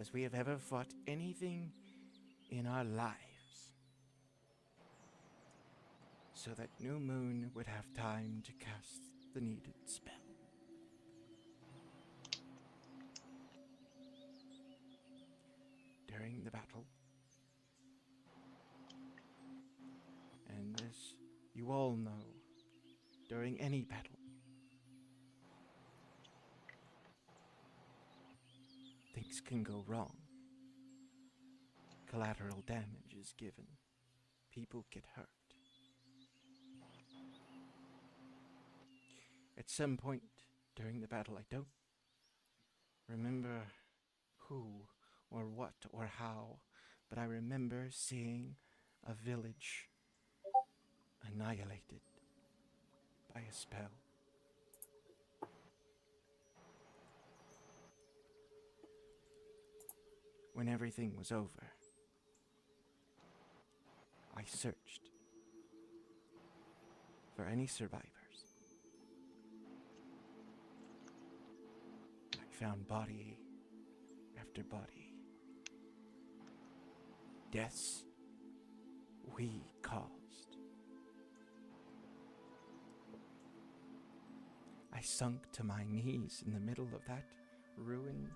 as we have ever fought anything in our lives, so that New Moon would have time to cast the needed spell. During the battle, and as you all know, during any battle, things can go wrong. Collateral damage is given. People get hurt. At some point during the battle, I don't remember who or what or how, but I remember seeing a village annihilated by a spell. When everything was over, I searched for any survivors. I found body after body. Deaths we caused. I sunk to my knees in the middle of that ruin,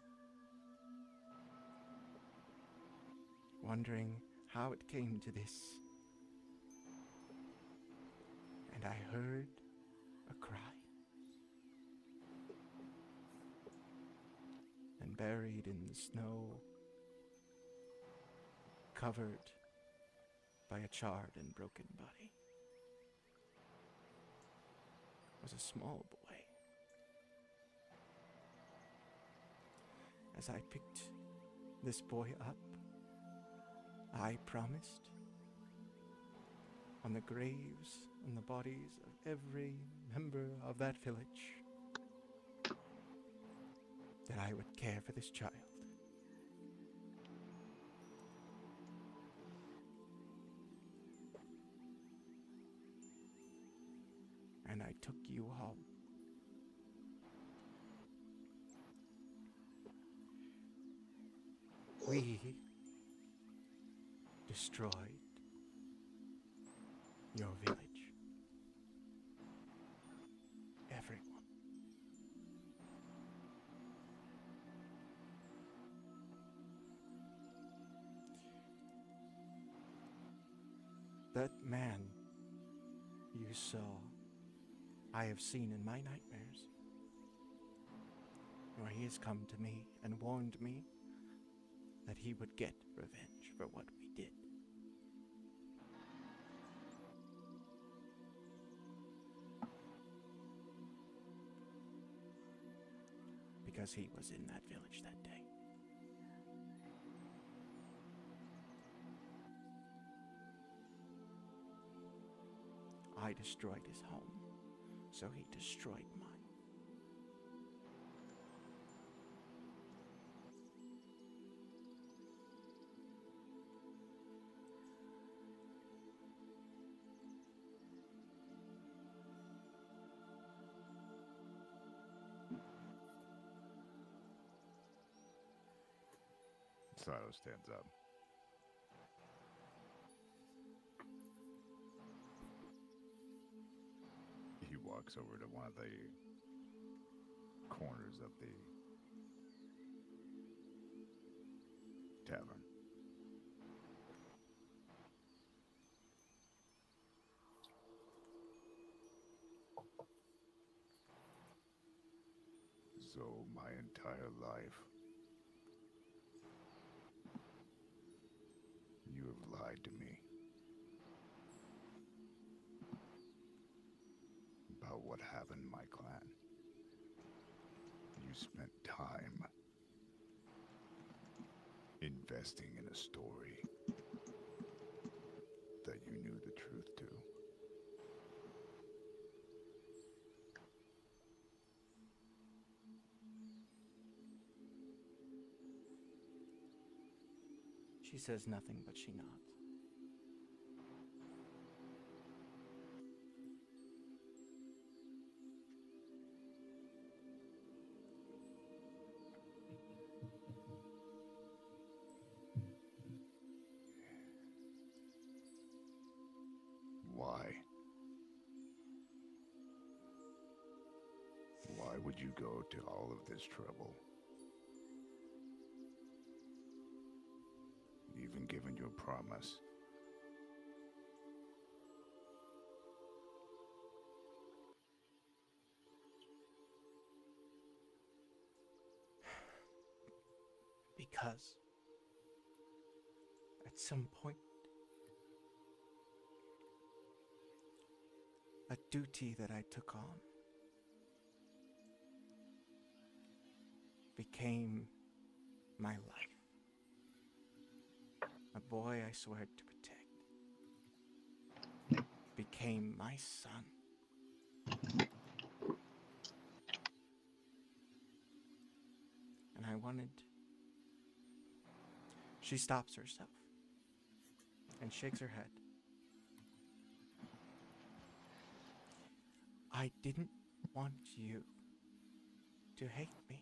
wondering how it came to this. And I heard a cry. And buried in the snow, covered by a charred and broken body, was a small boy. As I picked this boy up, I promised, on the graves and the bodies of every member of that village, that I would care for this child. And I took you home. We destroyed your village. Everyone. That man you saw, I have seen in my nightmares, where he has come to me and warned me that he would get revenge for what we did. Because he was in that village that day. I destroyed his home, so he destroyed mine. Sato stands up. He walks over to one of the corners of the tavern. So my entire life, you have lied to me about what happened in my clan. You spent time investing in a story that you knew the truth to. She says nothing, but she nods. Why? Why would you go to all of this trouble? Even given your promise. Because at some point, a duty that I took on became my life. A boy I swore to protect became my son. And I wanted... She stops herself and shakes her head. I didn't want you to hate me.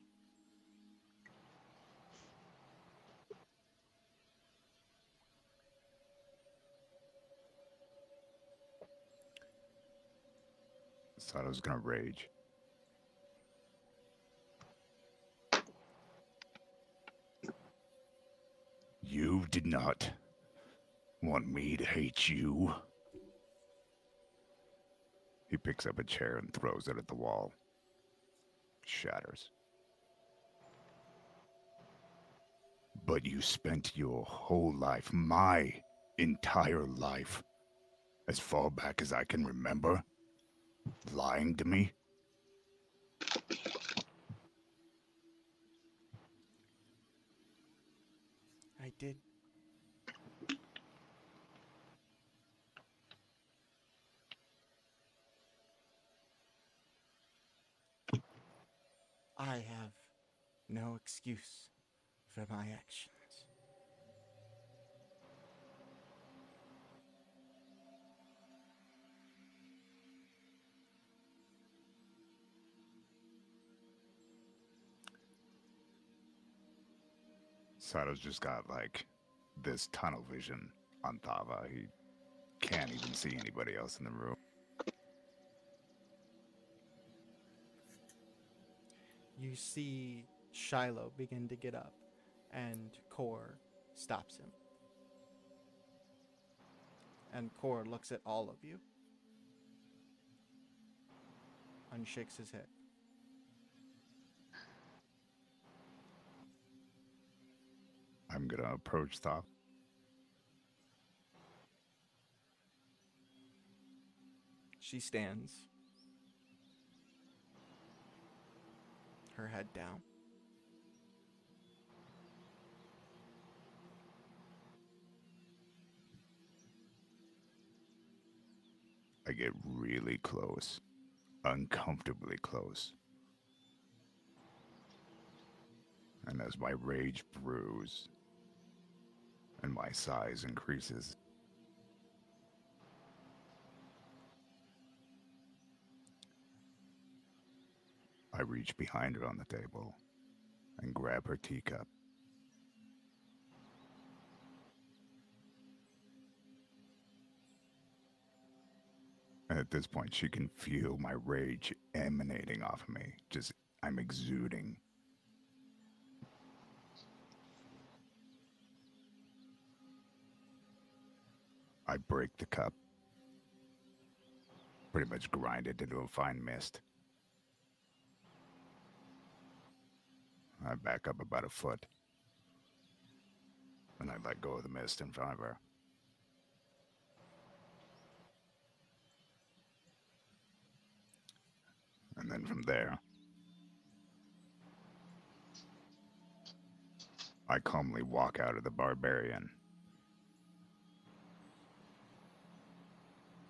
Thought I was gonna rage. You did not want me to hate you. He picks up a chair and throws it at the wall. Shatters. But you spent your whole life, my entire life, as far back as I can remember, lying to me. I did. I have no excuse for my actions. Sato's just got like this tunnel vision on Thava. He can't even see anybody else in the room. You see Shiloh begin to get up, and Kor stops him. And Kor looks at all of you and shakes his head. I'm gonna approach Thava. She stands, her head down. I get really close, uncomfortably close. And as my rage brews and my size increases, I reach behind her on the table and grab her teacup. And at this point, she can feel my rage emanating off of me. I'm exuding. I break the cup. Pretty much grind it into a fine mist. I back up about a foot. And I let go of the mist in front of her. And then from there, I calmly walk out of the barbarian.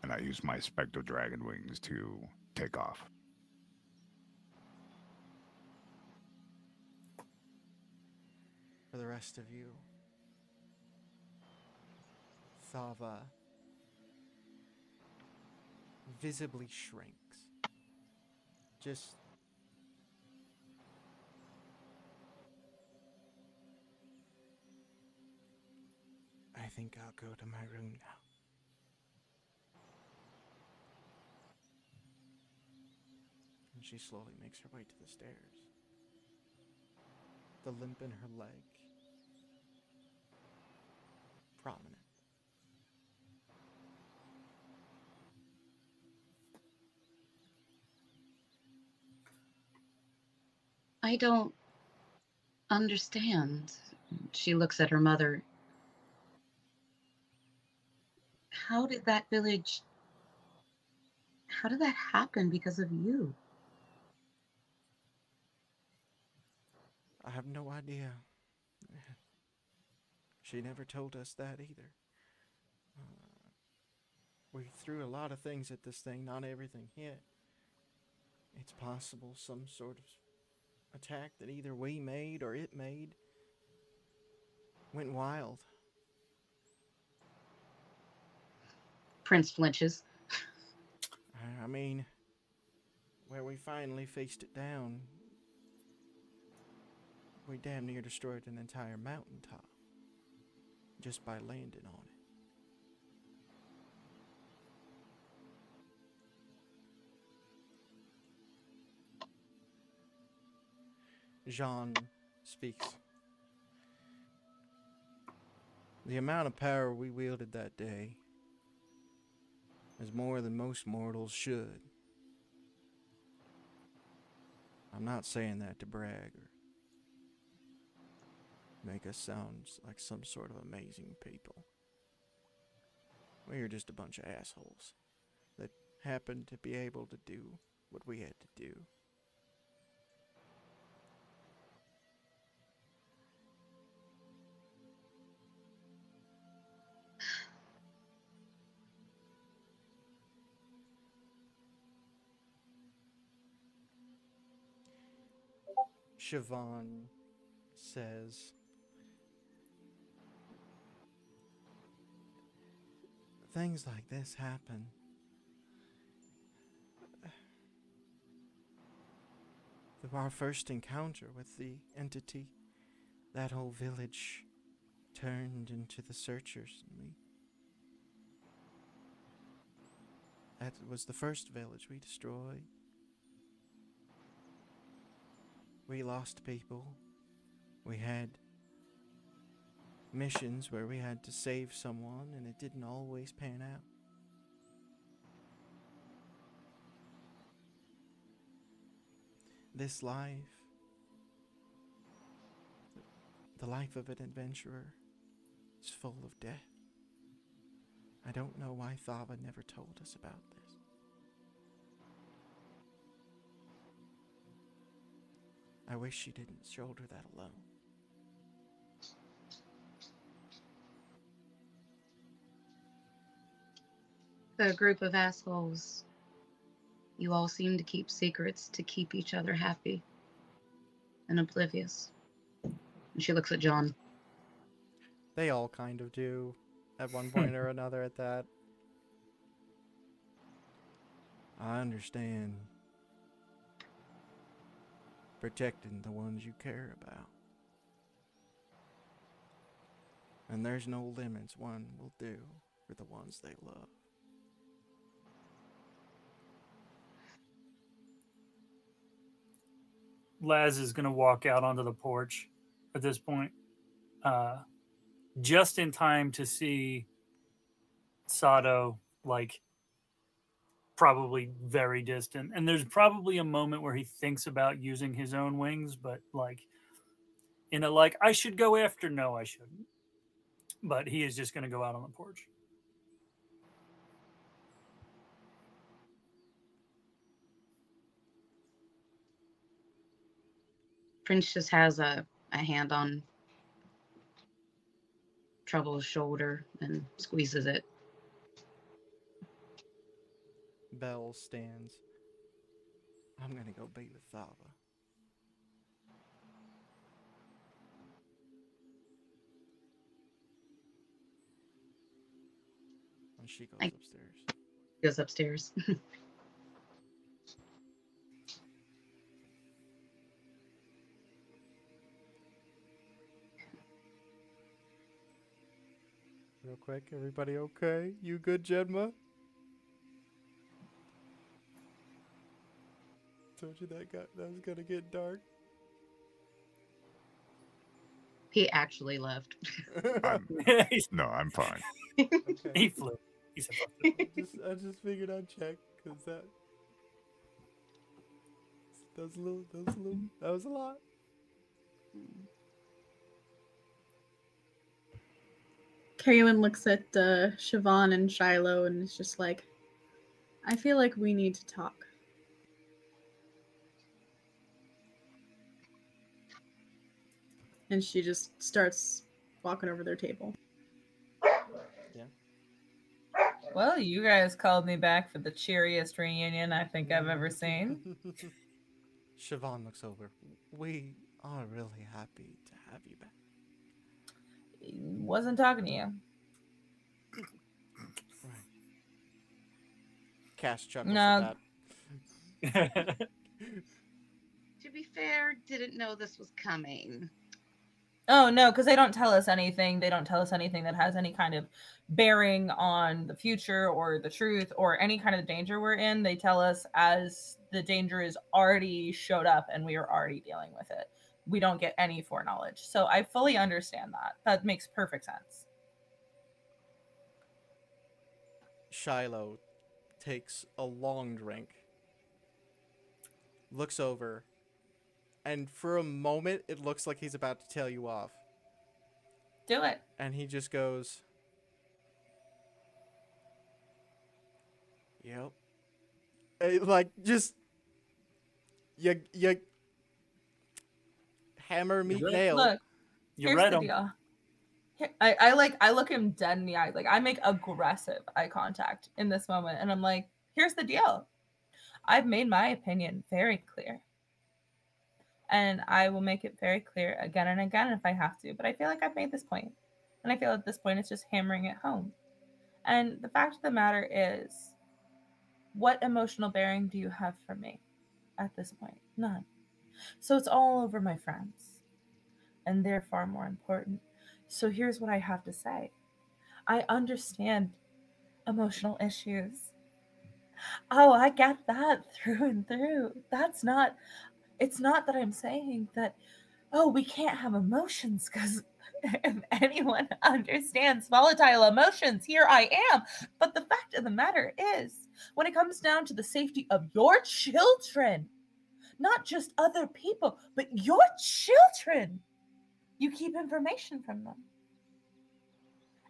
And I use my spectral dragon wings to take off. For the rest of you, Thava visibly shrinks. Just I think I'll go to my room now. And she slowly makes her way to the stairs. The limp in her leg prominent. I don't understand. She looks at her mother. How did that happen because of you? I have no idea. She never told us that either. We threw a lot of things at this thing, not everything hit. It's possible some sort of attack that either we made or it made went wild. Prince flinches. I mean, where we finally faced it down, we damn near destroyed an entire mountaintop just by landing on it. Jean speaks. The amount of power we wielded that day is more than most mortals should. I'm not saying that to brag or make us sound like some sort of amazing people. We are just a bunch of assholes that happened to be able to do what we had to do. Siobhan says, things like this happen. Our first encounter with the entity, that whole village turned into the Searchers. That was the first village we destroyed. We lost people. We had missions where we had to save someone, and it didn't always pan out. This life, the life of an adventurer, is full of death. I don't know why Thava never told us about this. I wish she didn't shoulder that alone. The group of assholes. You all seem to keep secrets to keep each other happy and oblivious. And she looks at John. They all kind of do, at one point or another at that. I understand. Protecting the ones you care about. And there's no limits one will do for the ones they love. Laz is going to walk out onto the porch at this point, just in time to see Sato, like, probably very distant. And there's probably a moment where he thinks about using his own wings, but, like, in a, like, I should go after, no, I shouldn't. But he is just going to go out on the porch. Prince just has a hand on Trouble's shoulder and squeezes it. Bell stands. I'm gonna go be with Thava. And she goes upstairs. Goes upstairs. Real quick, everybody okay? You good, Jedma? Told you that was gonna get dark. He actually left. No, I'm fine. Okay. He flew. He said, I just figured I'd check because that was a lot. Kaylin looks at Siobhan and Shiloh and is just like, I feel like we need to talk. And she just starts walking over their table. Yeah. Well, you guys called me back for the cheeriest reunion I think I've ever seen. Siobhan looks over. We are really happy to have you back. Wasn't talking to you. Right. Cass chuckles No. at that. To be fair, didn't know this was coming. Oh, no, because they don't tell us anything. They don't tell us anything that has any kind of bearing on the future or the truth or any kind of danger we're in. They tell us as the danger is already showed up and we are already dealing with it. We don't get any foreknowledge. So I fully understand that. That makes perfect sense. Shiloh takes a long drink, looks over, and for a moment it looks like he's about to tell you off. Do it. And he just goes, "Yep." Like, just you hammer me You're right. nail. Look, You here's read the them. deal. I look him dead in the eye. Like, I make aggressive eye contact in this moment. And I'm like, here's the deal. I've made my opinion very clear. And I will make it very clear again and again if I have to. But I feel like I've made this point. And I feel at this point it's just hammering it home. And the fact of the matter is, what emotional bearing do you have for me at this point? None. So it's all over my friends. And they're far more important. So here's what I have to say. I understand emotional issues. Oh, I get that through and through. It's not that I'm saying that, oh, we can't have emotions, because if anyone understands volatile emotions, here I am. But the fact of the matter is, when it comes down to the safety of your children, not just other people, but your children, you keep information from them.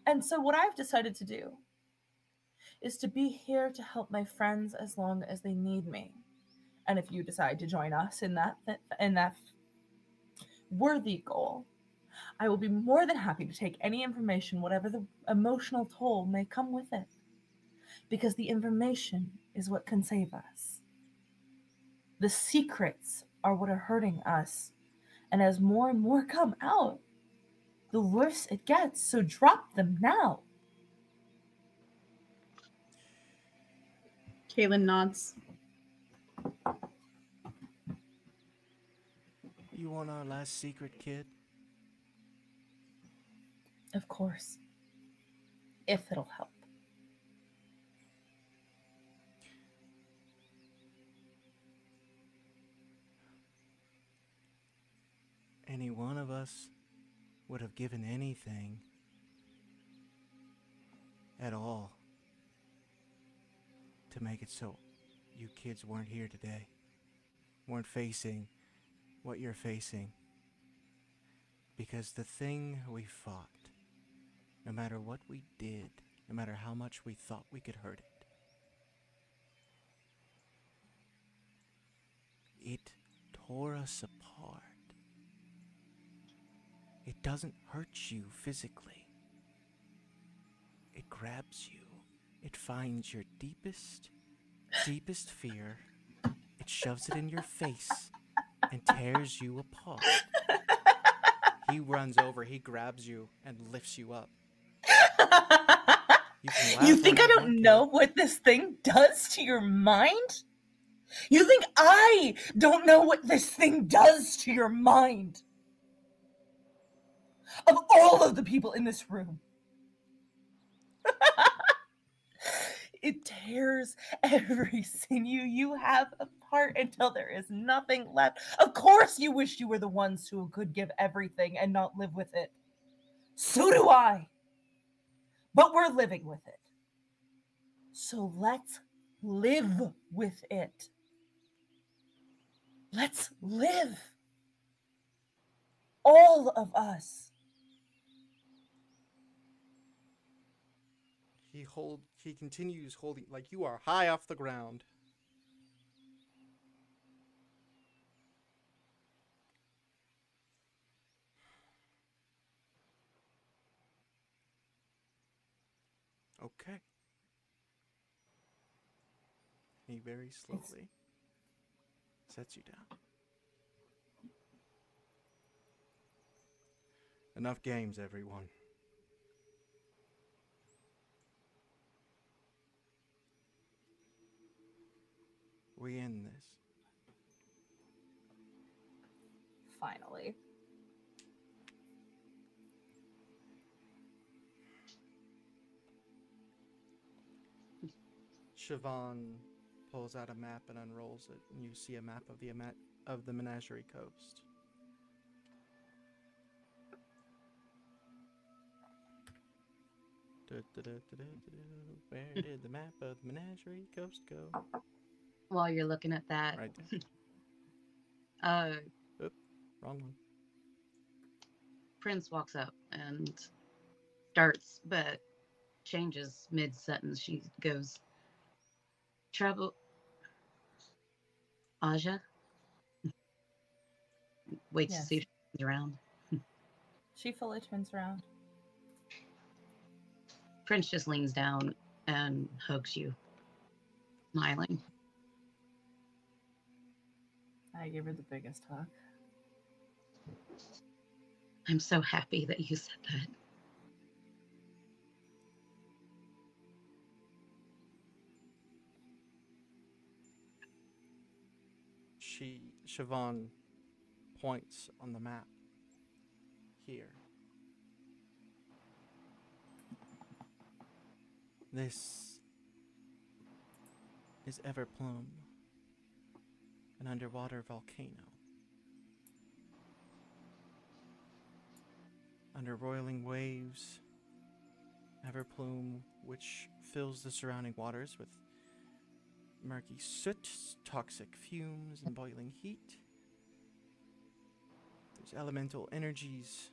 And so what I've decided to do is to be here to help my friends as long as they need me. And if you decide to join us in that worthy goal, I will be more than happy to take any information, whatever the emotional toll may come with it. Because the information is what can save us. The secrets are what are hurting us. And as more and more come out, the worse it gets. So drop them now. Kaylin nods. You want our last secret, kid? Of course. If it'll help. Any one of us would have given anything at all to make it so you kids weren't here today, weren't facing what you're facing. Because the thing we fought, no matter what we did, no matter how much we thought we could hurt it, it tore us apart. It doesn't hurt you physically. It grabs you. It finds your deepest fear. It shoves it in your face and tears you apart. He runs over, he grabs you and lifts you up. You think I don't know what this thing does to your mind? You think I don't know what this thing does to your mind? Of all of the people in this room. It tears every sinew you have apart until there is nothing left. Of course you wish you were the ones who could give everything and not live with it. So do I. But we're living with it. So let's live with it. Let's live. All of us. He continues holding, like you are high off the ground. Okay. He very slowly sets you down. Enough games, everyone. We end this. Finally. Siobhan pulls out a map and unrolls it, and you see a map of the Menagerie Coast. Where did the map of the Menagerie Coast go? While you're looking at that, Right there. uh, Wrong one. Prince walks up and starts, but changes mid-sentence. She goes, "Trouble, Aja." Waits to see if Yes. she's around. She fully turns around. Prince just leans down and hugs you, smiling. I gave her the biggest hug. I'm so happy that you said that. Siobhan points on the map here. This is Everplume, an underwater volcano. Under roiling waves, Everplume, which fills the surrounding waters with murky soot, toxic fumes, and boiling heat. There's elemental energies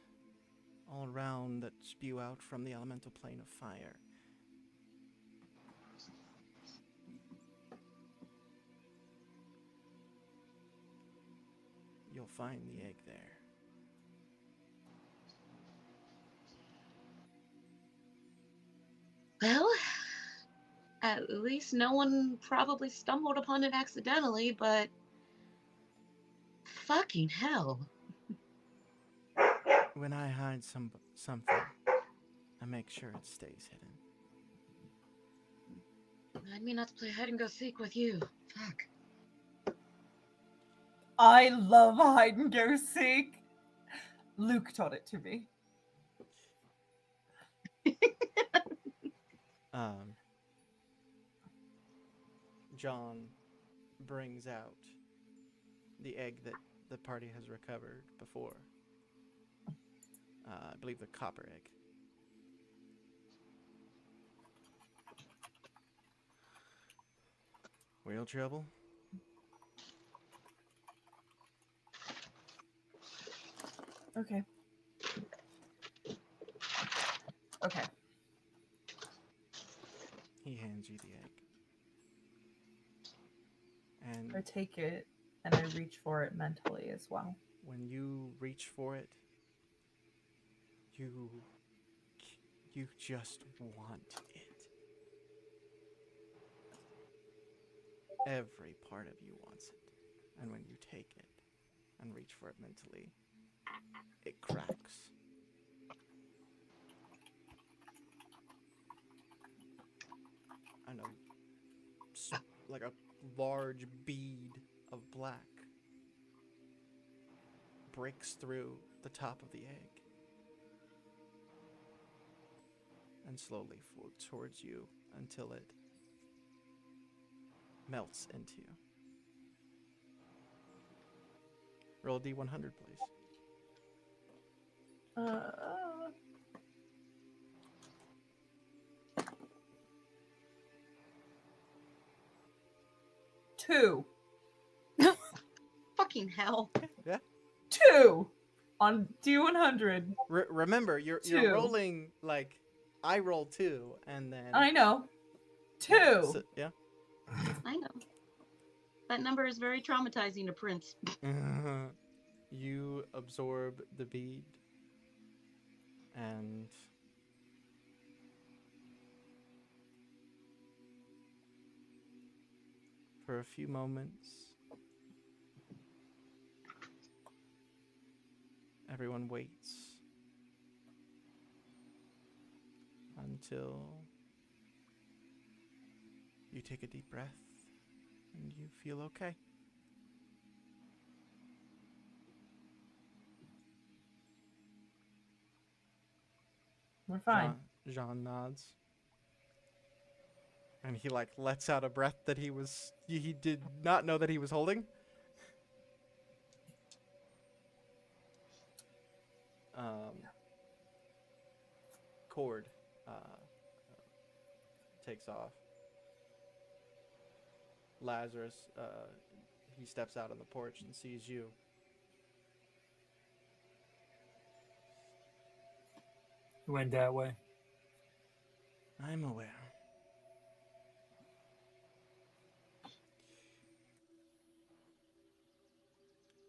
all around that spew out from the elemental plane of fire. You'll find the egg there. Well, at least no one probably stumbled upon it accidentally, but fucking hell. When I hide something, I make sure it stays hidden. Remind me not to play hide and go seek with you. Fuck. I love hide and go seek. Luke taught it to me. John brings out the egg that the party has recovered before. I believe the copper egg. Real trouble? Okay. Okay. He hands you the egg. And I take it and I reach for it mentally as well. when you reach for it, you just want it. Every part of you wants it. And when you take it and reach for it mentally, it cracks. I know, like a large bead of black breaks through the top of the egg and slowly floats towards you until it melts into you. Roll a D100, please. Two. Fucking hell. Yeah. 2 on D100. Remember, you're Two. rolling like I roll 2, and then I know. 2. So, yeah. I know. That number is very traumatizing to Prince. You absorb the bead, and For a few moments, everyone waits until you take a deep breath and you feel okay. We're fine. Jean nods. And he like lets out a breath that he did not know that he was holding. Cord takes off. Lazarus, he steps out on the porch and sees you. He went that way. I'm aware.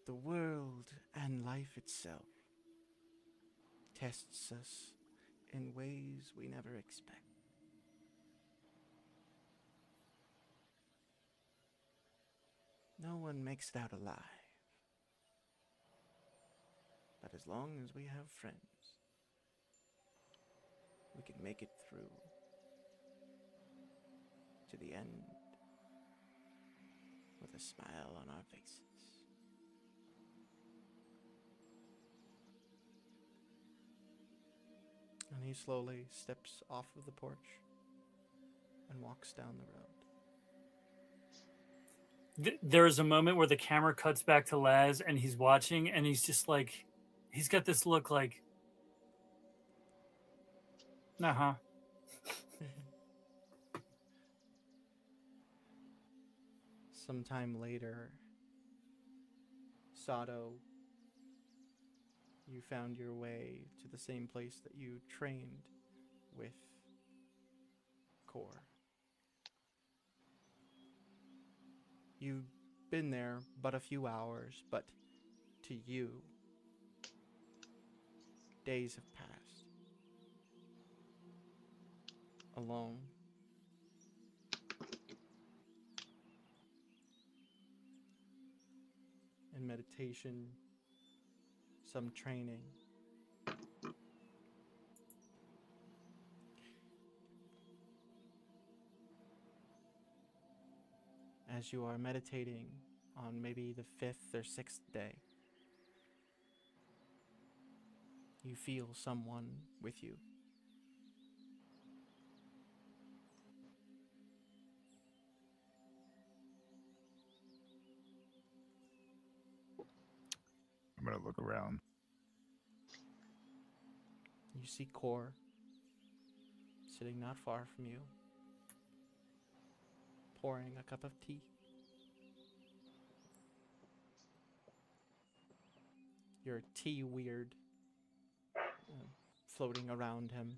The world and life itself tests us in ways we never expect. No one makes it out alive. But as long as we have friends, we can make it through to the end with a smile on our faces. And he slowly steps off of the porch and walks down the road. There is a moment where the camera cuts back to Laz and he's watching and he's just like, he's got this look like, uh-huh. Sometime later, Sato, you found your way to the same place that you trained with Kor. You've been there but a few hours, but to you, days have passed. Alone. In meditation, some training. As you are meditating on maybe the 5th or 6th day, you feel someone with you. I'm gonna look around. You see Kor sitting not far from you, pouring a cup of tea. Your tea weird floating around him.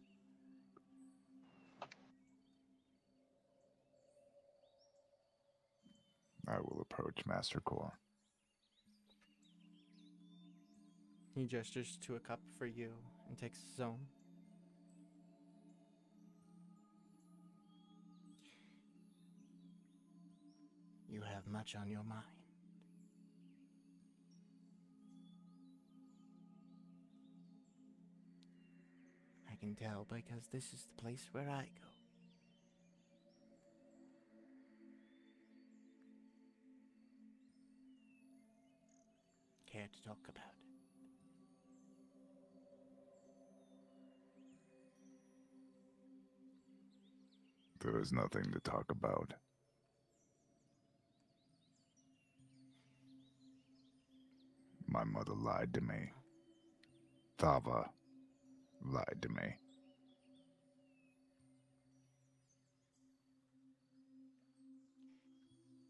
I will approach Master Kor. He gestures to a cup for you and takes his own. You have much on your mind. I can tell because this is the place where I go. Care to talk about it? There is nothing to talk about. My mother lied to me. Thava lied to me.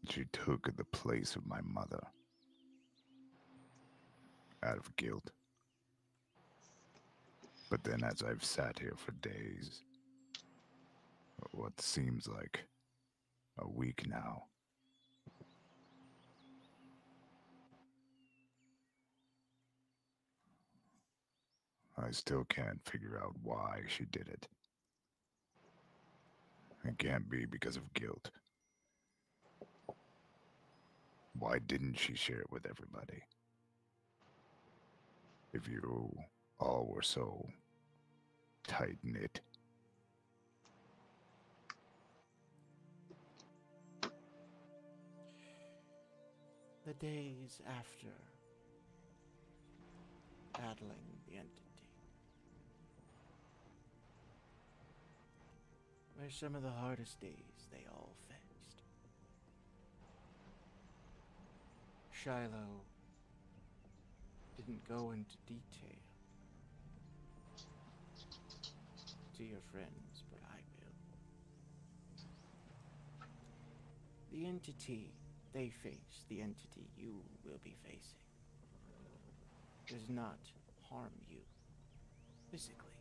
She took the place of my mother. Out of guilt. But then as I've sat here for days, what seems like a week now, I still can't figure out why she did it. It can't be because of guilt. Why didn't she share it with everybody? If you all were so tight knit. The days after battling the entity were some of the hardest days they all faced. Shiloh didn't go into detail to your friends, but I will. The entity they face, the entity you will be facing, does not harm you physically.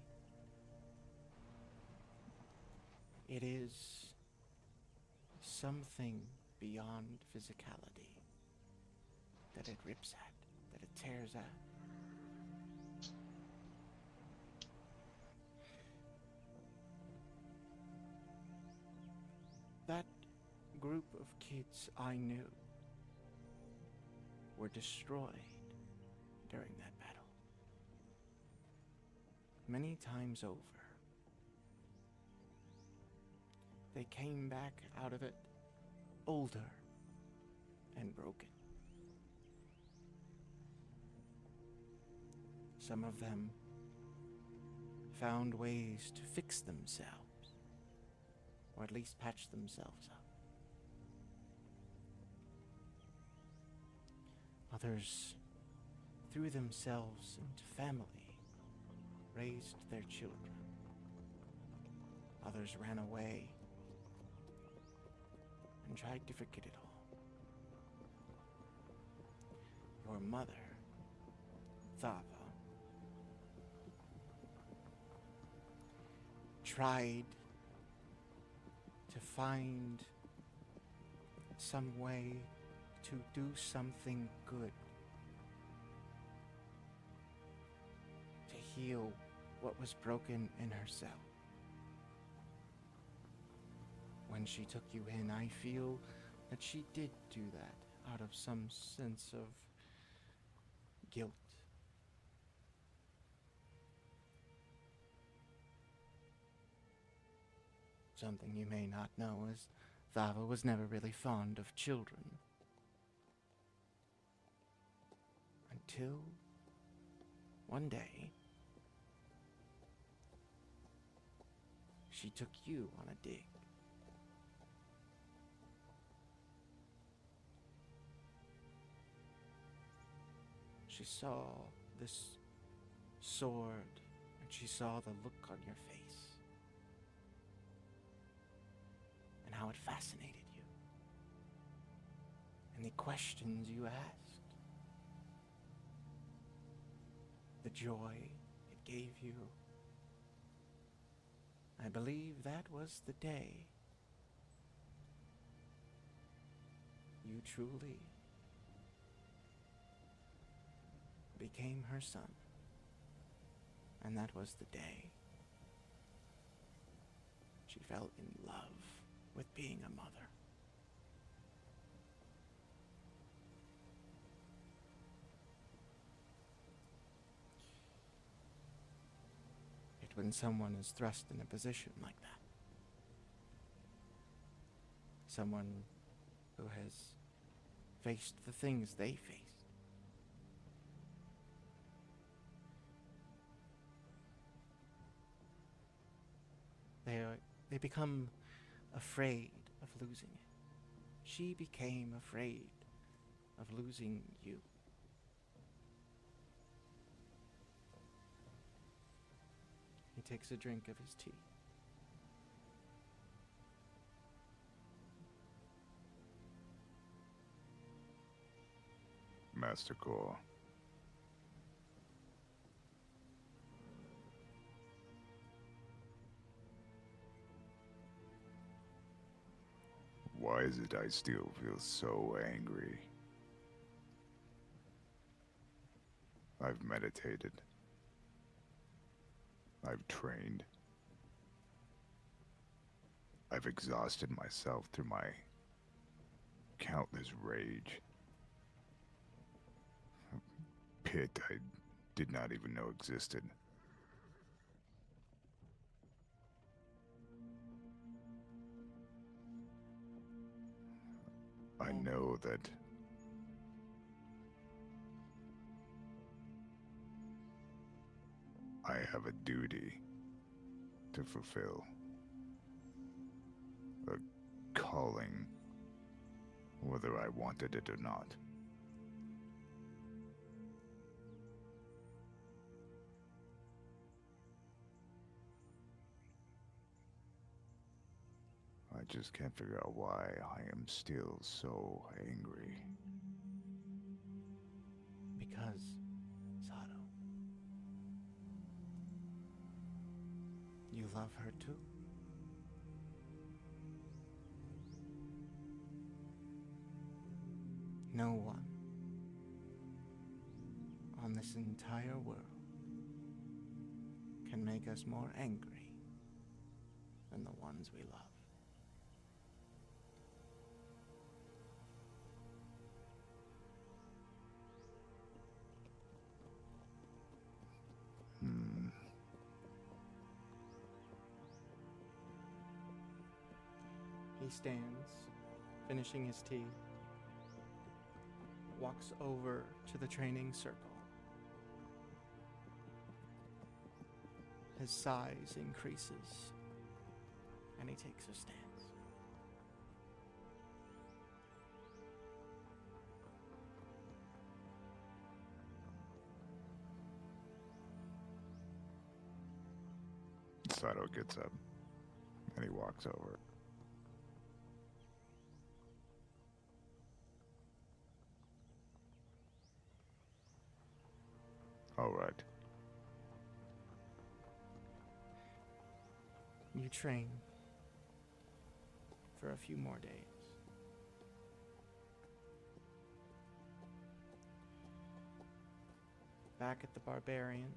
It is something beyond physicality that it rips at, that it tears at. That group of kids I knew were destroyed during that battle. Many times over. They came back out of it older and broken. Some of them found ways to fix themselves, or at least patch themselves up. Others threw themselves into family, raised their children. Others ran away and tried to forget it all. Your mother, Thava, tried to find some way to do something good, to heal what was broken in herself. When she took you in, I feel that she did do that out of some sense of guilt. Something you may not know is Thava was never really fond of children. Until one day, she took you on a dig. She saw this sword, and she saw the look on your face, and how it fascinated you, and the questions you asked, the joy it gave you. I believe that was the day you truly became her son. And that was the day she fell in love with being a mother. It's when someone is thrust in a position like that. Someone who has faced the things they faced. They become afraid of losing it. She became afraid of losing you. He takes a drink of his tea. Master Core. Why is it I still feel so angry? I've meditated. I've trained. I've exhausted myself through my countless rage pit I did not even know existed. I know that I have a duty to fulfill. A calling, whether I wanted it or not. I just can't figure out why I am still so angry. Because, Sato, you love her too. No one on this entire world can make us more angry than the ones we love. He stands, finishing his tea, walks over to the training circle. His size increases, and he takes a stance. Sato gets up, and he walks over. All right. You train for a few more days. Back at the Barbarian,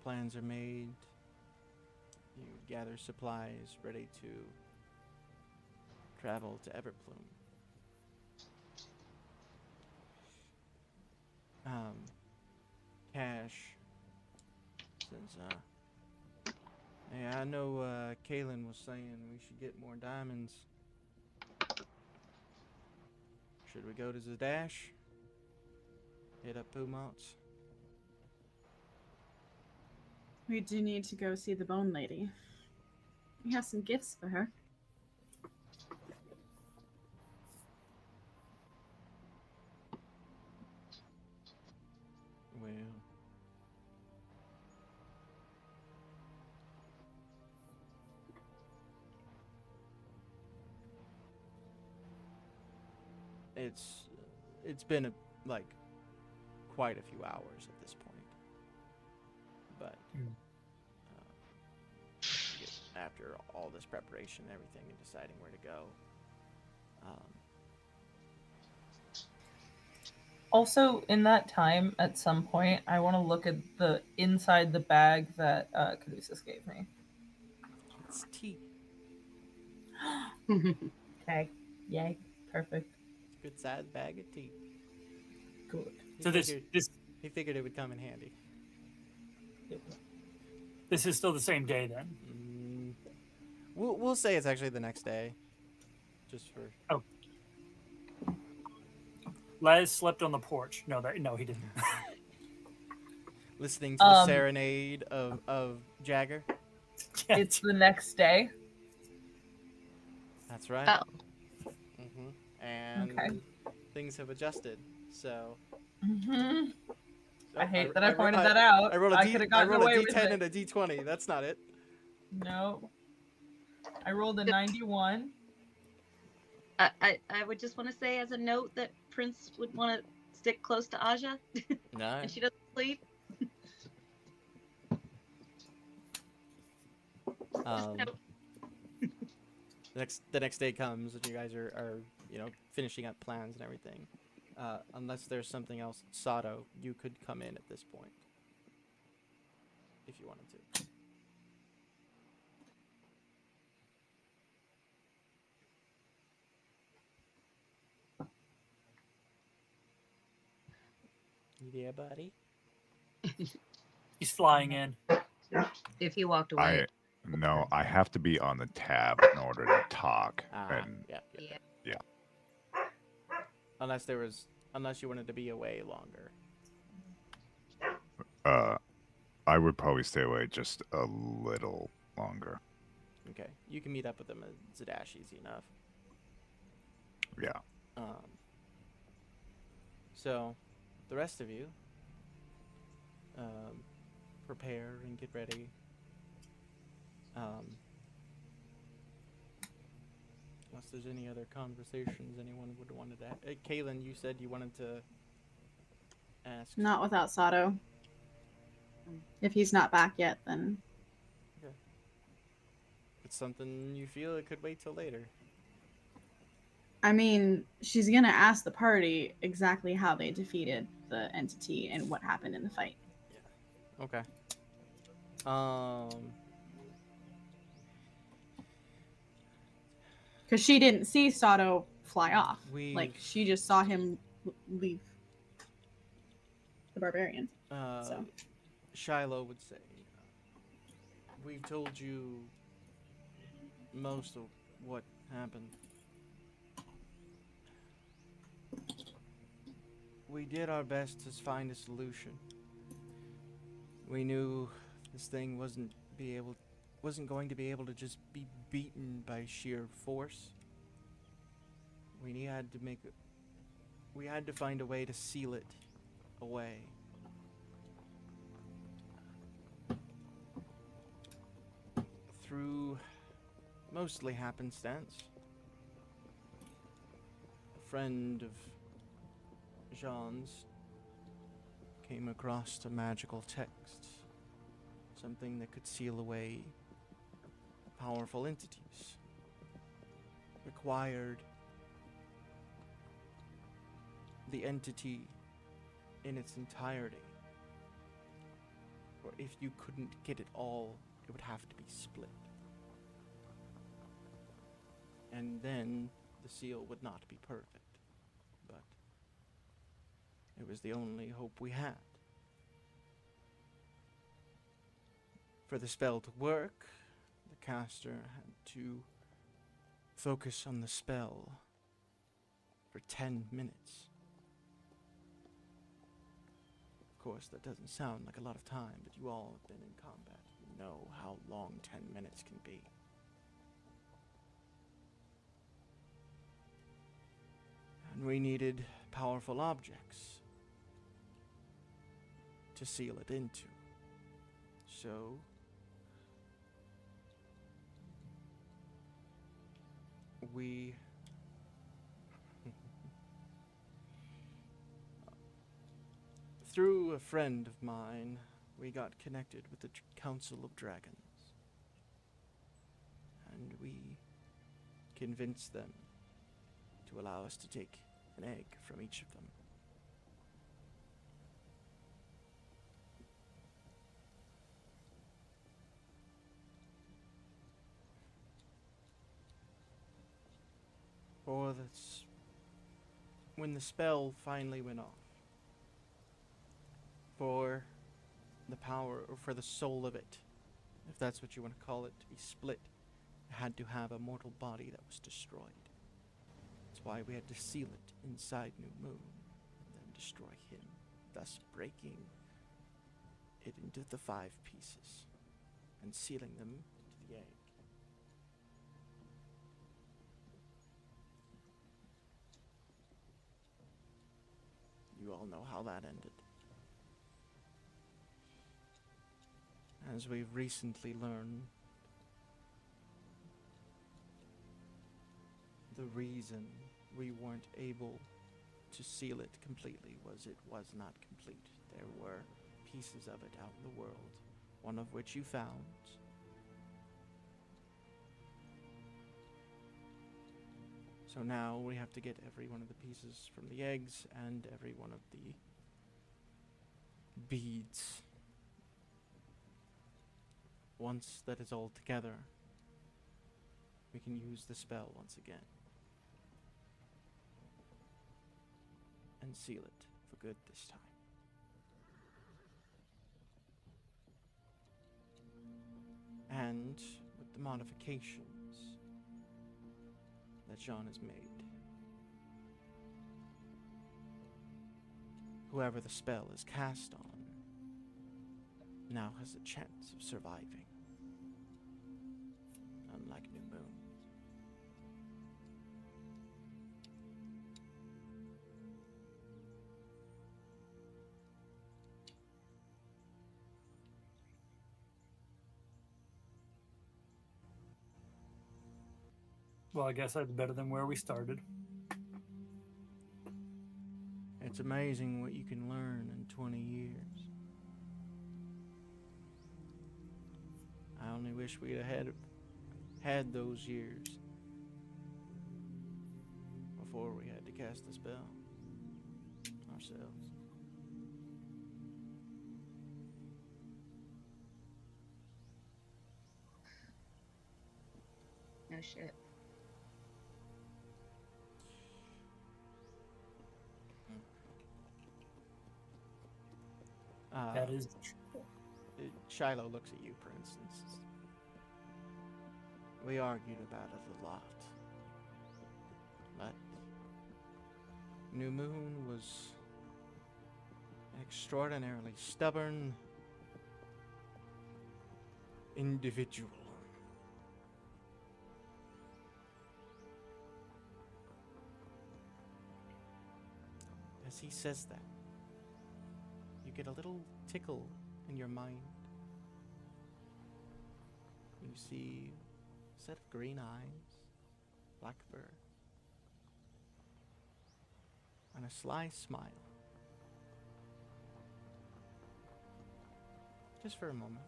plans are made. You gather supplies, ready to travel to Everplume. Cash says, hey, I know Kaylin was saying we should get more diamonds. Should we go to Zadash? Hit up Pumont's? We do need to go see the Bone Lady. We have some gifts for her. Well, it's been quite a few hours at this point, but after all this preparation and everything and deciding where to go, Also, in that time, at some point, I want to look at the inside the bag that Caduceus gave me. it's tea. Okay. Yay. Perfect. It's a good sized bag of tea. Good. So He figured it would come in handy. this is still the same day then. We'll say it's actually the next day, just for. Oh. Laz slept on the porch. No, he didn't. Listening to the serenade of Jagger. It's the next day. That's right. Oh. And Okay. things have adjusted. So. I hate that I pointed that out. I rolled a could have gotten away with D10 it. and a D20. That's not it. No. I rolled a 91. I would just want to say as a note that Prince would want to stick close to Aja, No. and she doesn't sleep. The next day comes and you guys are finishing up plans and everything. Unless there's something else, Sato, you could come in at this point if you wanted to. Yeah, buddy. He's flying in. If he walked away. No, I have to be on the tab in order to talk. And Yeah. Yeah. Unless you wanted to be away longer. I would probably stay away just a little longer. Okay, you can meet up with them at Zadash easy enough. Yeah. So, the rest of you, prepare and get ready. Unless there's any other conversations anyone would want to have. Kaylin, you said you wanted to ask. Not without Sato. If he's not back yet, then Okay. If it's something you feel, it could wait till later. I mean, she's gonna ask the party exactly how they defeated the entity and what happened in the fight. Okay. Because she didn't see Sato fly off. We Like, she just saw him leave the barbarian. So. Shiloh would say, we've told you most of what happened. We did our best to find a solution. We knew this thing wasn't going to be able to just be beaten by sheer force. We had to find a way to seal it away. Through mostly happenstance. A friend of Jean's came across a magical text. Something that could seal away powerful entities. Required the entity in its entirety. Or if you couldn't get it all, it would have to be split. And then the seal would not be perfect. But it was the only hope we had. For the spell to work, the caster had to focus on the spell for 10 minutes. Of course, that doesn't sound like a lot of time, but you all have been in combat. You know how long 10 minutes can be. And we needed powerful objects to seal it into. So we through a friend of mine, we got connected with the Council of Dragons. And we convinced them to allow us to take an egg from each of them. When the spell finally went off, for the power, or for the soul of it, if that's what you want to call it, to be split, it had to have a mortal body that was destroyed. That's why we had to seal it inside New Moon, and then destroy him, thus breaking it into the 5 pieces, and sealing them to the egg. You all know how that ended. As we've recently learned, the reason we weren't able to seal it completely was it was not complete. There were pieces of it out in the world, one of which you found. So now we have to get every one of the pieces from the eggs and every one of the beads. Once that is all together, we can use the spell once again. And seal it for good this time. modifications that Jean has made. Whoever the spell is cast on now has a chance of surviving. Unlike New Moon. Well, I guess that's better than where we started. It's amazing what you can learn in 20 years. I only wish we'd have had those years before we had to cast the spell ourselves. No shit. That is Shiloh looks at you, for instance. We argued about it a lot. But New Moon was an extraordinarily stubborn individual. As he says that, you get a little tickle in your mind. You see a set of green eyes, black fur, and a sly smile. Just for a moment.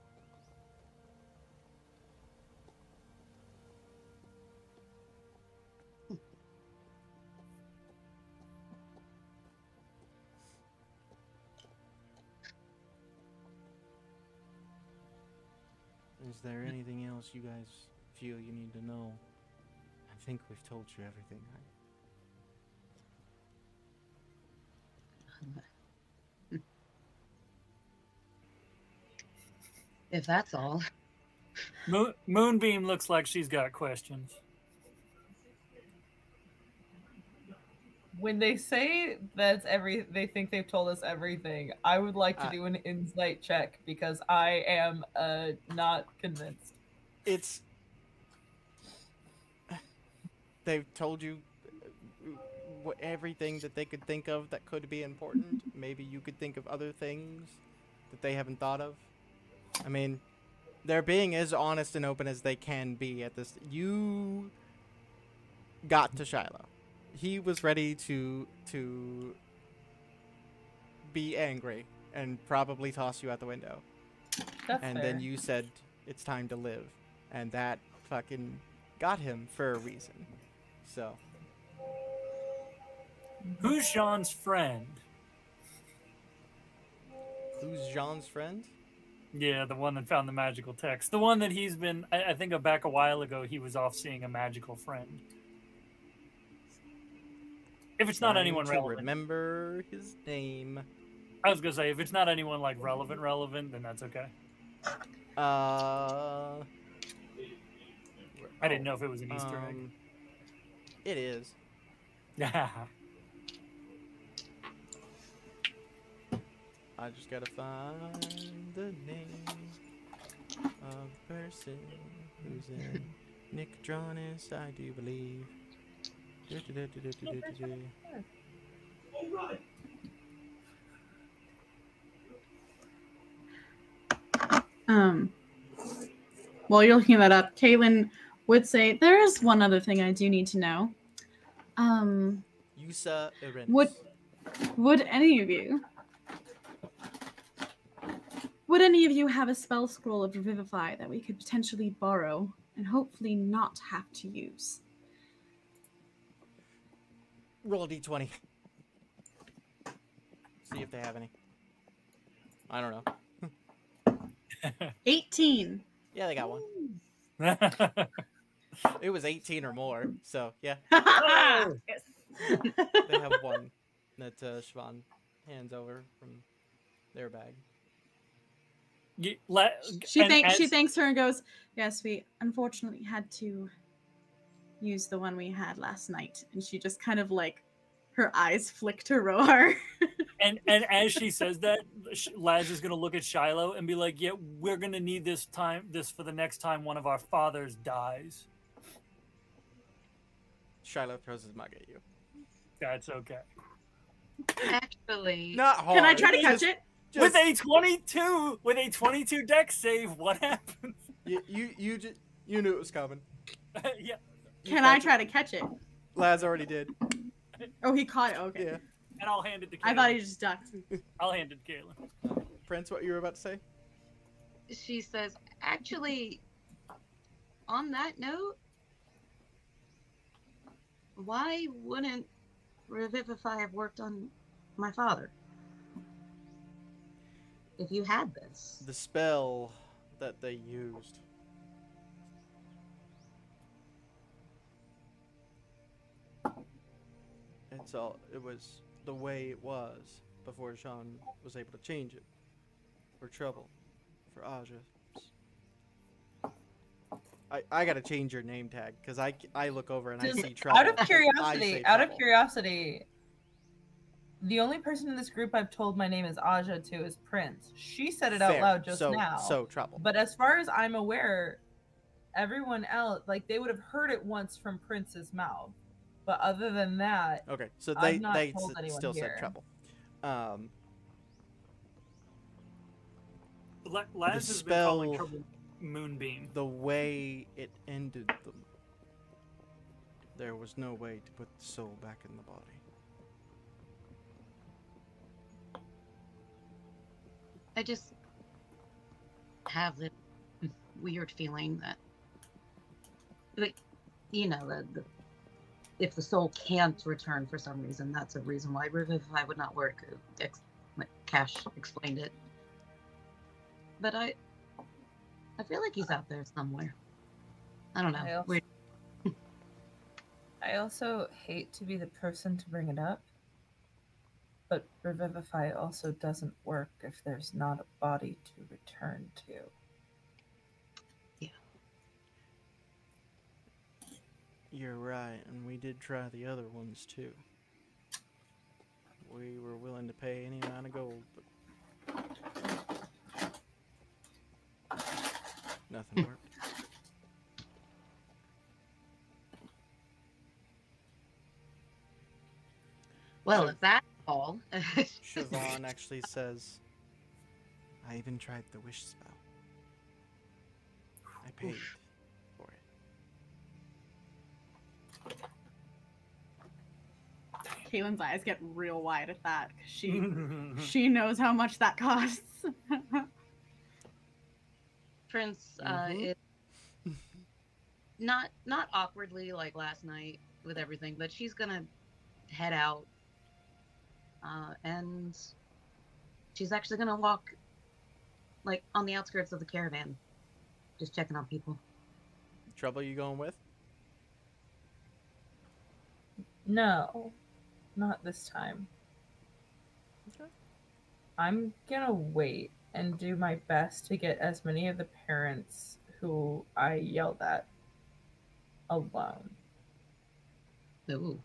Is there anything else you guys feel you need to know? I think we've told you everything, right? If that's all. Moonbeam looks like she's got questions. When they say that's they think they've told us everything, I would like to do an insight check because I am not convinced. They've told you everything that they could think of that could be important. Maybe you could think of other things that they haven't thought of. I mean, they're being as honest and open as they can be at this. You got to Shiloh. He was ready to be angry and probably toss you out the window. That's and fair. then you said it's time to live, and that fucking got him for a reason. So, Who's Jean's friend? who's Jean's friend? Yeah, the one that found the magical text. The one that he's been, I think back a while ago, he was off seeing a magical friend. If it's not Trying anyone to relevant. remember his name. I was going to say, if it's not anyone like relevant, then that's okay. I I didn't know if it was an Easter egg. It is. I just gotta find the name of the person who's in Nick Dronis, I do believe. While you're looking that up, Caitlin would say, there is one other thing I do need to know. Yusa Irin. Would any of you have a spell scroll of Revivify that we could potentially borrow and hopefully not have to use? Roll a d20. See if they have any. I don't know. 18. Yeah, they got one. It was 18 or more, so yeah. Yes. They have one that Siobhan hands over from their bag. She she thanks her and goes, "Yes, we unfortunately had to use the one we had last night." And she just kind of like, her eyes flick to Rohar. And as she says that, Laz is going to look at Shiloh and be like, "Yeah, we're going to need this for the next time one of our fathers dies." Shiloh throws his mug at you. That's okay. Actually, Not hard. Can I try to catch just- it? With a 22 dex save, what happens? You knew it was coming. Yeah. You Can I catch try to catch it? it. Laz already did. Oh, he caught it. Okay. Yeah. And I'll hand it to Kaylin. I thought he just ducked. I'll hand it to Kaylin. Prince, what you were about to say? she says, actually, on that note, why wouldn't Revivify have worked on my father? If you had this. The spell that they used. It was the way it was before Sean was able to change it. For Trouble. For Aja. I gotta change your name tag because I look over and I Just see Trouble. out of I curiosity, say out of Trouble. curiosity, the only person in this group I've told my name is Aja to is Prince. She said it out Fair. loud just so, now. So Trouble. But as far as I'm aware, everyone else, like, they would have heard it once from Prince's mouth. But other than that, Okay, so I've not they told anyone still here. said Trouble. Laz The has been calling spell- Trouble Moonbeam. The way it ended them, there was no way to put the soul back in the body. I just have this weird feeling that, like, you know, the if the soul can't return for some reason, that's a reason why Revivify would not work. Like Cash explained it. But I feel like he's out there somewhere. I don't know. I also- Weird. I also hate to be the person to bring it up, but Revivify also doesn't work if there's not a body to return to. You're right, and we did try the other ones too. We were willing to pay any amount of gold, but nothing worked. Well, So- if that's all. Siobhan actually says, I even tried the wish spell. I paid for it. Caitlin's eyes get real wide at that. 'Cause she knows how much that costs. Prince, Mhm. it not awkwardly like last night with everything, but she's gonna head out, and she's actually gonna walk like on the outskirts of the caravan, just checking on people. Trouble you going with? No, not this time. Okay. I'm gonna wait and do my best to get as many of the parents who I yelled at alone. Ooh.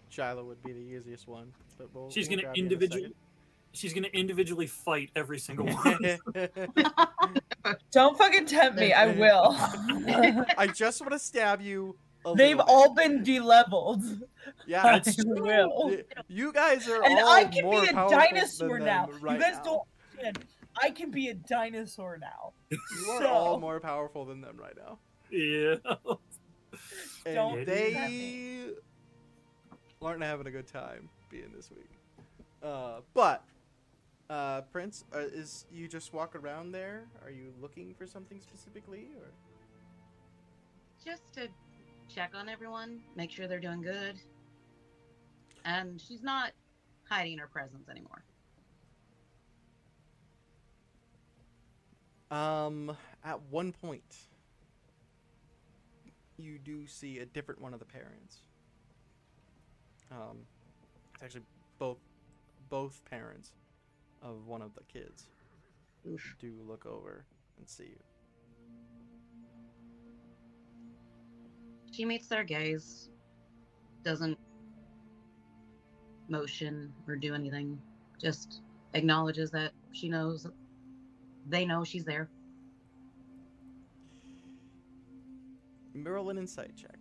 Shiloh would be the easiest one, but we'll. She's we'll gonna grab you in a individually. She's gonna individually fight every single one. second. Don't fucking tempt me, I will. I just want to stab you. They've little bit. all been de-leveled. Yeah, I that's true. will. You guys are And all I can more be a powerful dinosaur than now. them right You guys now. don't understand. I can be a dinosaur now. You are So- all more powerful than them right now. Yeah. And Don't do they that, aren't having a good time being this week. But Prince, is you just walk around there? Are you looking for something specifically, or? Just to check on everyone, make sure they're doing good. And she's not hiding her presence anymore. At one point, you do see a different one of the parents. It's actually both parents of one of the kids. Oof. do look over and see you. She meets their gaze, doesn't motion or do anything, just acknowledges that they know she's there. Roll an insight check.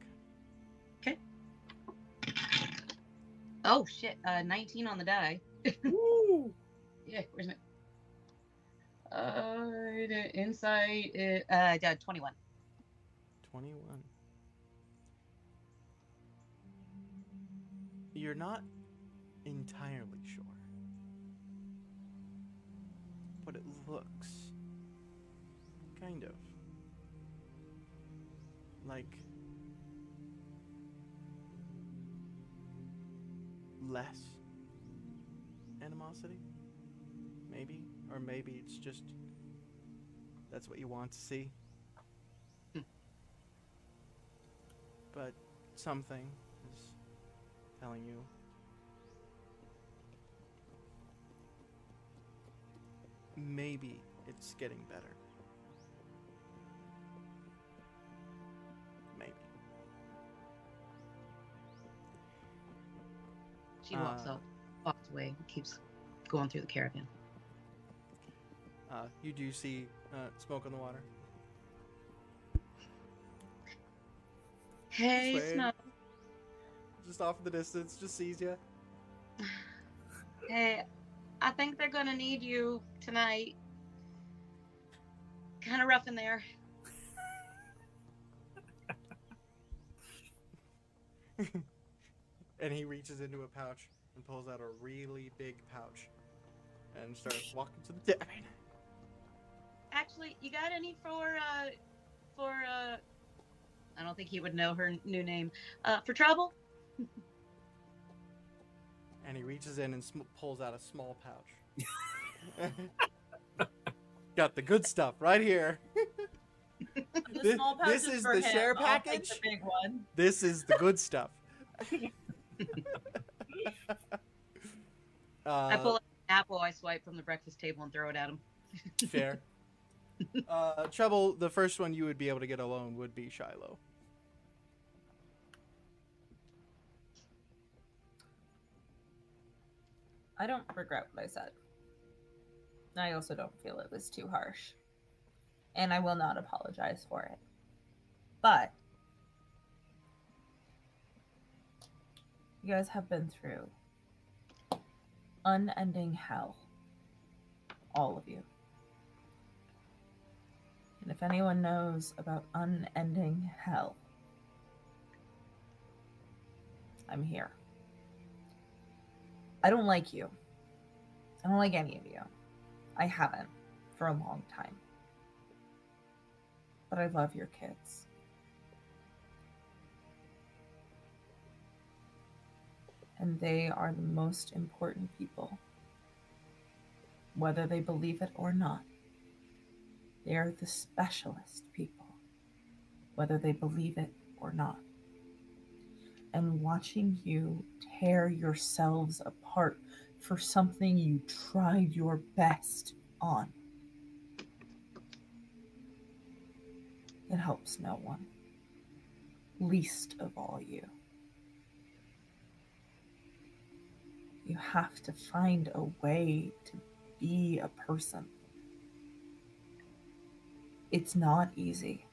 Okay. Oh shit! 19 on the die. Woo! Yeah, where's my the insight? I got 21. 21. You're not entirely sure, but it looks kind of like less animosity, maybe, or maybe it's just that's what you want to see. But something is telling you maybe it's getting better. Maybe. She walks away, keeps going through the caravan. You do see smoke on the water. Hey, Sway. Snow. Just off in the distance, just sees you. Hey, I think they're gonna need you tonight. Kind of rough in there. And he reaches into a pouch and pulls out a really big pouch and starts walking to the deck. Actually, you got any for I don't think he would know her new name. For Trouble? And he reaches in and pulls out a small pouch. Got the good stuff right here. The small pouch this is for the him. share I'll take package. the big one. This is the good stuff. I pull out an apple, I swipe from the breakfast table and throw it at him. Fair. Trouble, the first one you would be able to get alone would be Shiloh. I don't regret what I said. I also don't feel it was too harsh. And I will not apologize for it. But you guys have been through unending hell. All of you. And if anyone knows about unending hell, I'm here. I don't like you. I don't like any of you. I haven't for a long time. But I love your kids. And they are the most important people. Whether they believe it or not. They are the specialist people. Whether they believe it or not. And watching you tear yourselves apart for something you tried your best on. It helps no one. Least of all you. You have to find a way to be a person. It's not easy.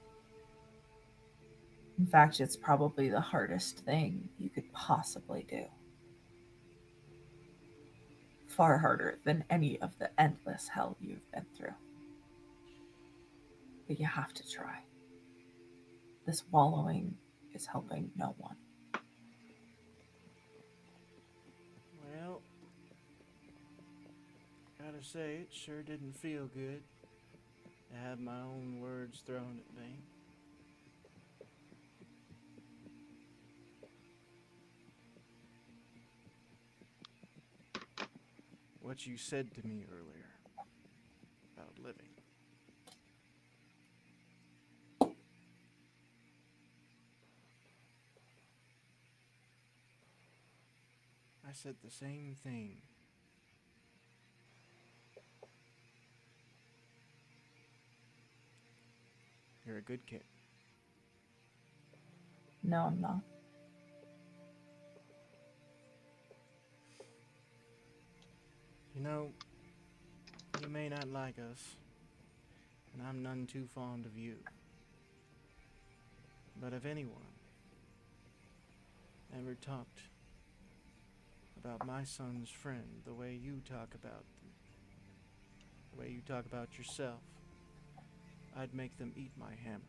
In fact, it's probably the hardest thing you could possibly do. Far harder than any of the endless hell you've been through. But you have to try. This wallowing is helping no one. Well, gotta say, it sure didn't feel good to have my own words thrown at me. What you said to me earlier about living. I said the same thing. You're a good kid. No, I'm not. You know, you may not like us, and I'm none too fond of you. But if anyone ever talked about my son's friend the way you talk about them, the way you talk about yourself, I'd make them eat my hammer.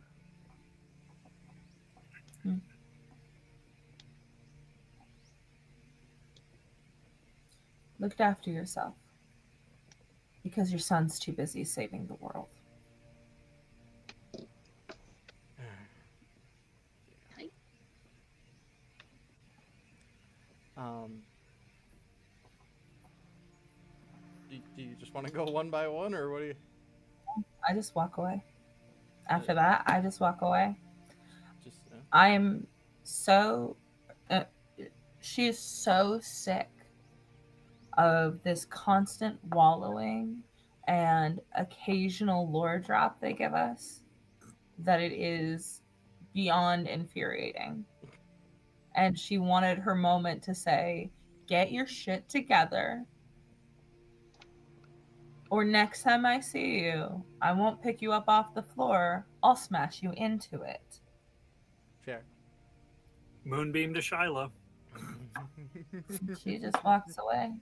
Look after yourself. Because your son's too busy saving the world. Do you just want to go one by one, or what do you? I just walk away. After that, I just walk away. Just I am so... she is so sick of this constant wallowing and occasional lore drop they give us that it is beyond infuriating. And she wanted her moment to say, get your shit together, or next time I see you, I won't pick you up off the floor, I'll smash you into it. fair. Moonbeam to Shiloh. She just walks away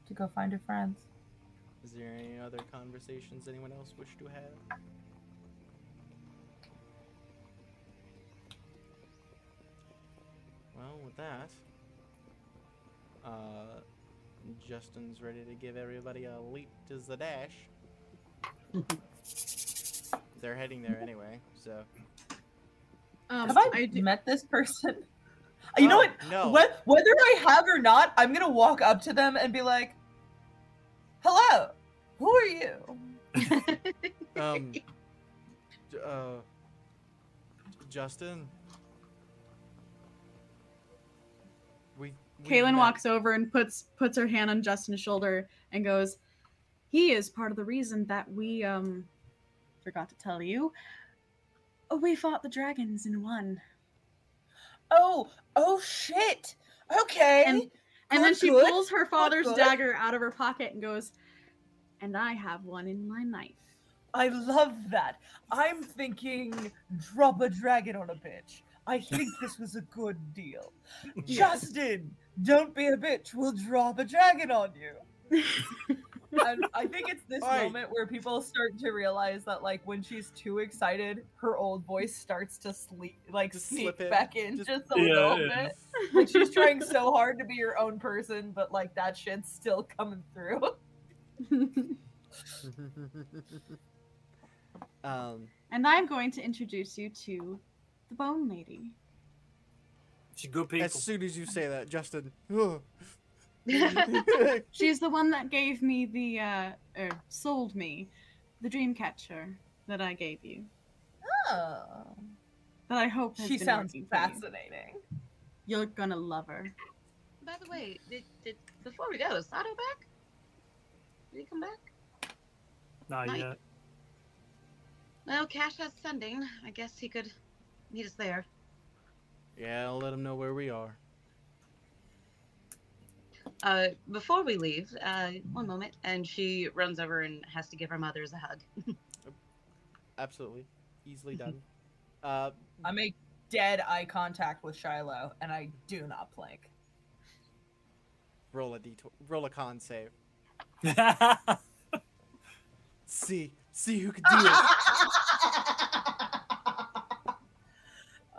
to go find her friends. Is there any other conversations anyone else wish to have? Well, with that, Justin's ready to give everybody a leap to the dash. They're heading there anyway, so. Have I met this person? Oh, You know what? no. Whether I have or not, I'm gonna walk up to them and be like, "Hello, who are you?" Justin. We Kaylin met. walks over and puts her hand on Justin's shoulder and goes, "He is part of the reason that we forgot to tell you. We fought the dragons and won." Oh shit. Okay. And then she Good. pulls her father's Good. dagger out of her pocket and goes, "And I have one in my knife." I love that. I'm thinking drop a dragon on a bitch. I think this was a good deal. Justin, don't be a bitch. We'll drop a dragon on you. And I think it's this Oi. moment where people start to realize that, like, when she's too excited, her old voice starts to sneak Just sneak slip in. back in Just- just a little bit. Like, she's trying so hard to be her own person, but like that shit's still coming through. And I'm going to introduce you to the Bone Lady. She's good people. As soon as you say that, Justin. ugh. She's the one that gave me the sold me the dream catcher that I gave you. Oh. That I hope has She been sounds working for you. fascinating. You're gonna love her. By the way, did before we go, is Sato back? Did he come back? Not Night. yet. Well, Cash has sending. I guess he could meet us there. Yeah, I'll let him know where we are. Before we leave, one moment, and she runs over and has to give her mothers a hug. Absolutely. Easily done. I make dead eye contact with Shiloh, and I do not blink. Roll a con save. See who can do it.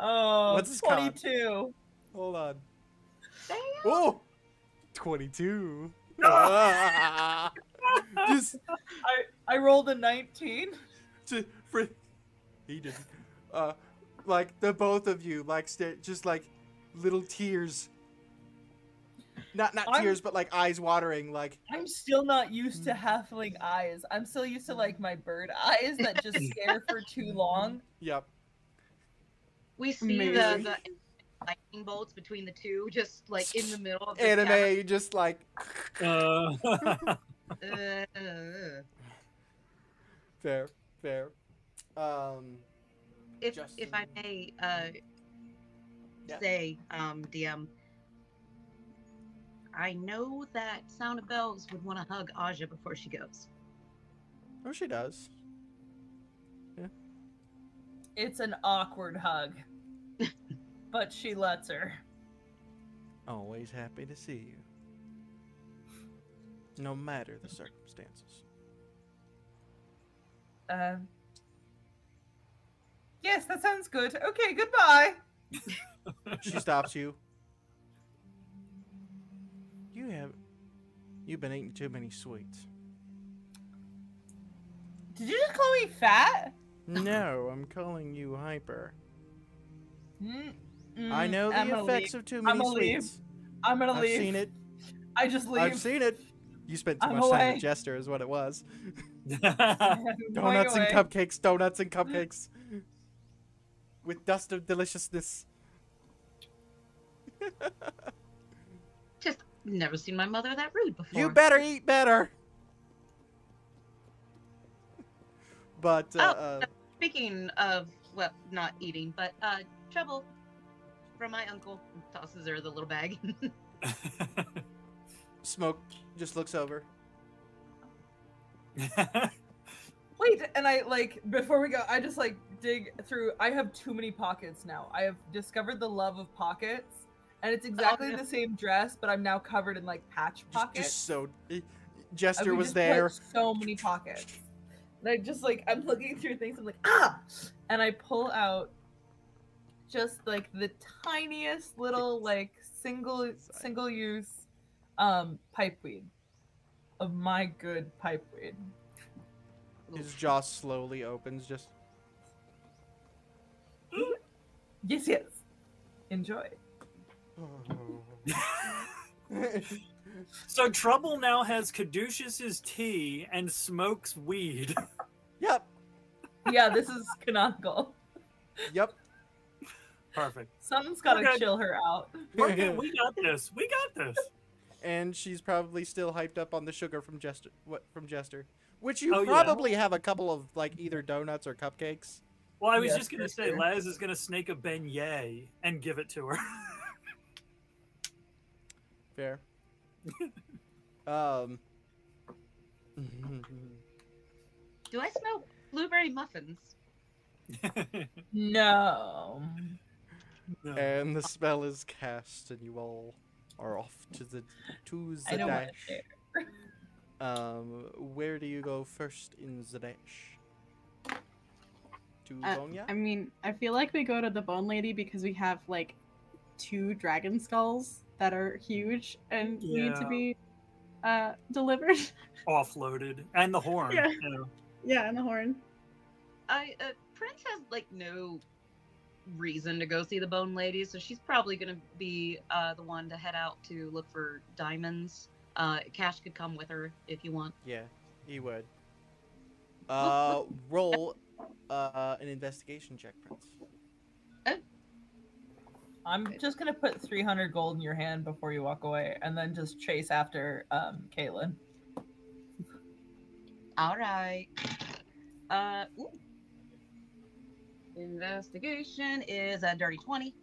Oh, What's his con? 22. Hold on. Damn. Oh, 22. Just I rolled a 19. for he didn't. Like the both of you, like just like little tears. Not I'm- tears, but like eyes watering. Like I'm still not used to halfling eyes. I'm still used to like my bird eyes that just stare for too long. yep. We see Amazing. the lightning bolts between the two, just like in the middle of the Anime, just like Uh, cavern. fair. if I Justin. may Yeah. say, DM, I know that Sound of Bells would want to hug Aja before she goes. Oh, she does. It's an awkward hug, but she lets her. Always happy to see you. No matter the circumstances. Yes, that sounds good. Okay, goodbye. She stops you. You've been eating too many sweets. Did you just call me fat? No, I'm calling you hyper. Mm, I know I'm the gonna effects leave. of too I'm many gonna leave. sweets. I'm gonna I've leave. seen it. I just leave. I've seen it. You spent too I'm much time away. with Jester, is what it was. I'm going Donuts and away. cupcakes, donuts and cupcakes. With dust of deliciousness. Just never seen my mother that rude before. You better eat better. But Speaking of, well, not eating, but trouble from my uncle. Tosses her the little bag. Smoke just looks over. Wait, and I before we go, I just dig through. I have too many pockets now. I have discovered the love of pockets, and it's exactly yeah. the same dress, but I'm now covered in patch pockets. Just so And Jester we was just there. put so many pockets. And I just I'm looking through things. I'm and I pull out just the tiniest little single use pipe weed of my good pipe weed. His jaw slowly opens. Just Yes. Enjoy. So Trouble now has Caduceus's tea and Smoke's weed. Yep. Yeah, this is canonical. Yep. Perfect. Something's got to Okay. chill her out. We're good. We got this. We got this. And she's probably still hyped up on the sugar from Jester. Which you Oh, yeah. probably have a couple of either donuts or cupcakes. Well, I was Yes, just gonna for say, sure. Laz is gonna snake a beignet and give it to her. Fair. um. Do I smell blueberry muffins? No. No. And the spell is cast, and you all are off to the I don't want to dash. share. Where do you go first in the dash? To Vonya? I mean, I feel like we go to the Bone Lady because we have 2 dragon skulls that are huge and need to Yeah. be delivered. Offloaded. And the horn. Yeah. You know. Yeah, and the horn. Prince has no reason to go see the Bone Lady, so she's probably gonna be the one to head out to look for diamonds. Cash could come with her if you want. Yeah, he would. Roll an investigation check, Prince. I'm just gonna put 300 gold in your hand before you walk away, and then just chase after Caitlin. All right. Ooh. Investigation is a dirty 20.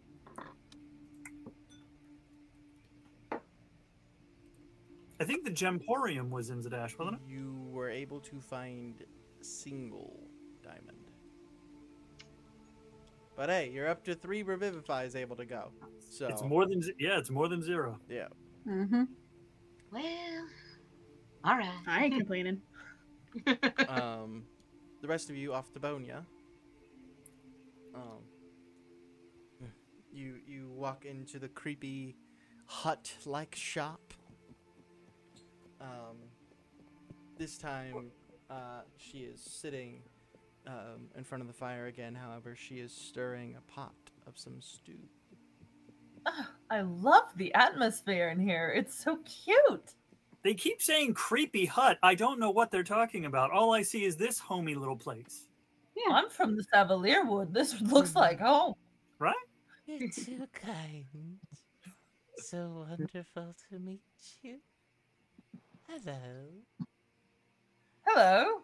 I think the Gemporium was in Zadash, wasn't it? You were able to find single diamond. But hey, you're up to 3 revivifies able to go. So It's more than it's more than 0. yeah. Mm-hmm. Well, all right. I ain't complaining. The rest of you off to Bonia. You walk into the creepy hut-like shop. This time, she is sitting in front of the fire again. However, she is stirring a pot of some stew. I love the atmosphere in here. It's so cute. They keep saying creepy hut. I don't know what they're talking about. All I see is this homey little place. Yeah. I'm from the Savalier Wood. This looks like home. Right? You're too kind. So wonderful to meet you. Hello. Hello.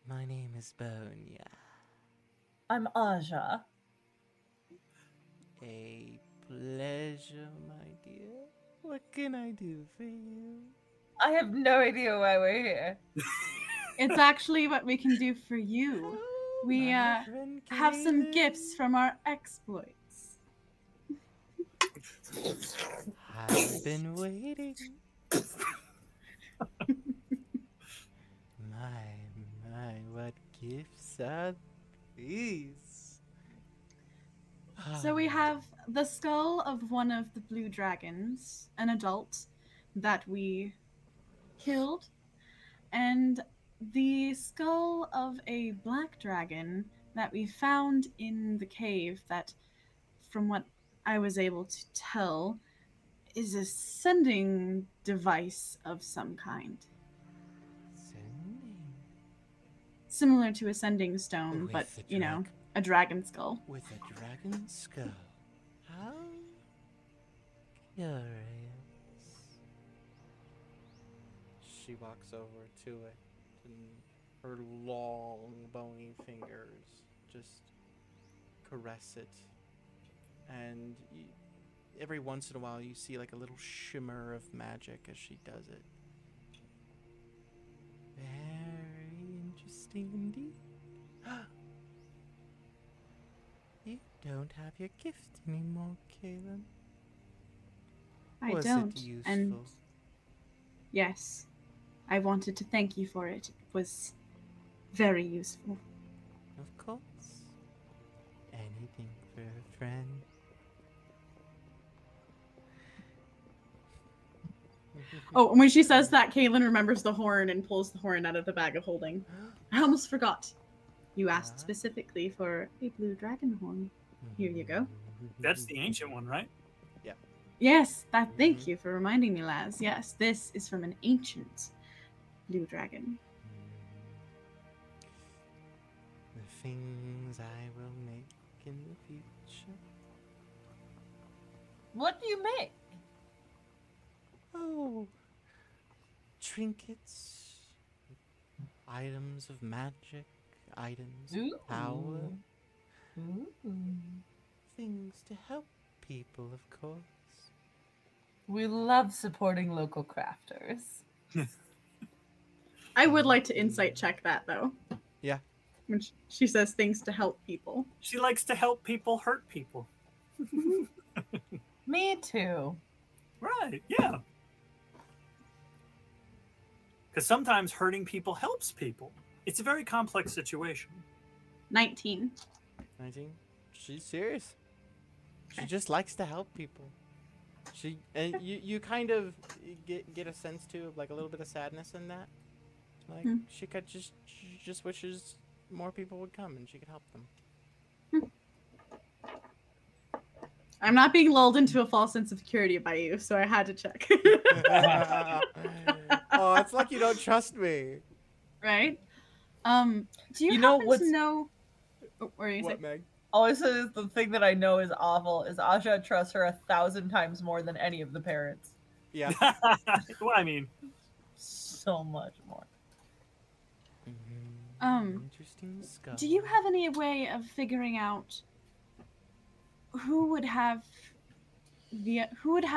My name is Bonia. I'm Aja. A pleasure, my dear. What can I do for you? I have no idea why we're here. It's actually what we can do for you. Oh, We my friend have some Kaylin. gifts from our exploits. I've been waiting. My, what gifts are these? So we have the skull of one of the blue dragons, an adult that we killed, and the skull of a black dragon that we found in the cave that, from what I was able to tell, is a sending device of some kind. Sending. Similar to a sending stone, With but, the you know, drag- a dragon skull. With a dragon skull. How curious. She walks over to it, and her long, bony fingers just caress it. And every once in a while, you see like a little shimmer of magic as she does it. Very interesting indeed. You don't have your gift anymore, Kaylin. I Was don't. it useful? And yes, I wanted to thank you for it. It was very useful. Of course. Anything for a friend. Oh, and when she says that, Caitlin remembers the horn and pulls the horn out of the bag of holding. I almost forgot. You asked specifically for a blue dragon horn. Here you go. That's the ancient one, right? Yes, thank you for reminding me, Laz. Yes, this is from an ancient blue dragon. The things I will make in the future. What do you make? Oh, trinkets, items of magic, items of power, things to help people, of course. We love supporting local crafters. I would like to insight check that, though. Yeah. When she says things to help people. She likes to help people hurt people. Me too. Right, yeah. Because sometimes hurting people helps people. It's a very complex situation. 19. 19. She's serious. She just likes to help people. And you kind of get a sense too of like a little bit of sadness in that. Like she just wishes more people would come and she could help them. I'm not being lulled into a false sense of security by you, so I had to check. Oh, it's like you don't trust me. Right? Do you know happen what's- to know? Oh, what are you What, saying? Meg? Always says the thing that I know is awful is Aja trusts her 1,000 times more than any of the parents. Yeah. Well, I mean, So much more. Interesting skull. Do you have any way of figuring out who would have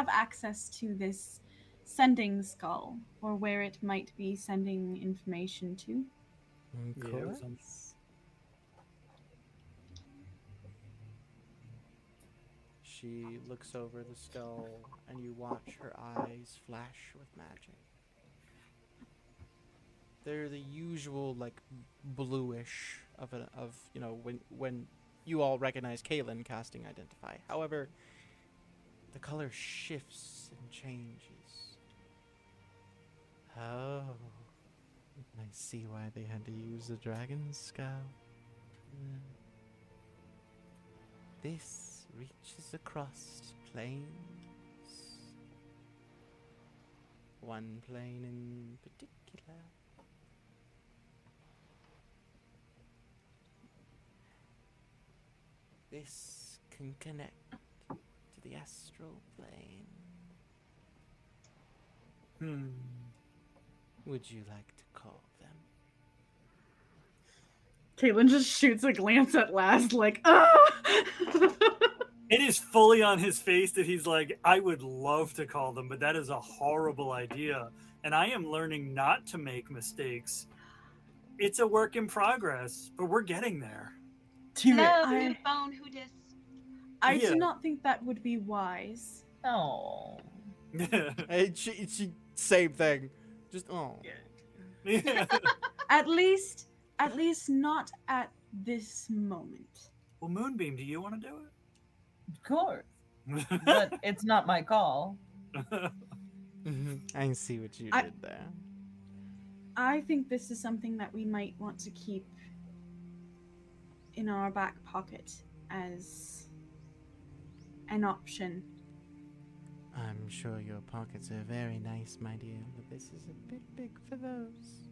access to this sending skull, or where it might be sending information to? Of Yeah, it was on- course. She looks over the skull, and you watch her eyes flash with magic. They're the usual, like, bluish of you know, when you all recognize Kaylin casting Identify. However, the color shifts and changes. Oh, I see why they had to use the dragon's skull. This reaches across planes. One plane in particular. This can connect to the astral plane. Would you like to call them? Caitlin just shoots a glance at Last, like, ah! It is fully on his face that he's like, I would love to call them, but that is a horrible idea. And I am learning not to make mistakes. It's a work in progress, but we're getting there. Hello, I- phone, who dis? I Yeah. do not think that would be wise. Oh. Hey, she same thing. Just oh. At least not at this moment. Well, Moonbeam, do you want to do Of course. it? But it's not my call. I see what you I- did there. I think this is something that we might want to keep in our back pocket as an option. I'm sure your pockets are very nice, my dear, but this is a bit big for those.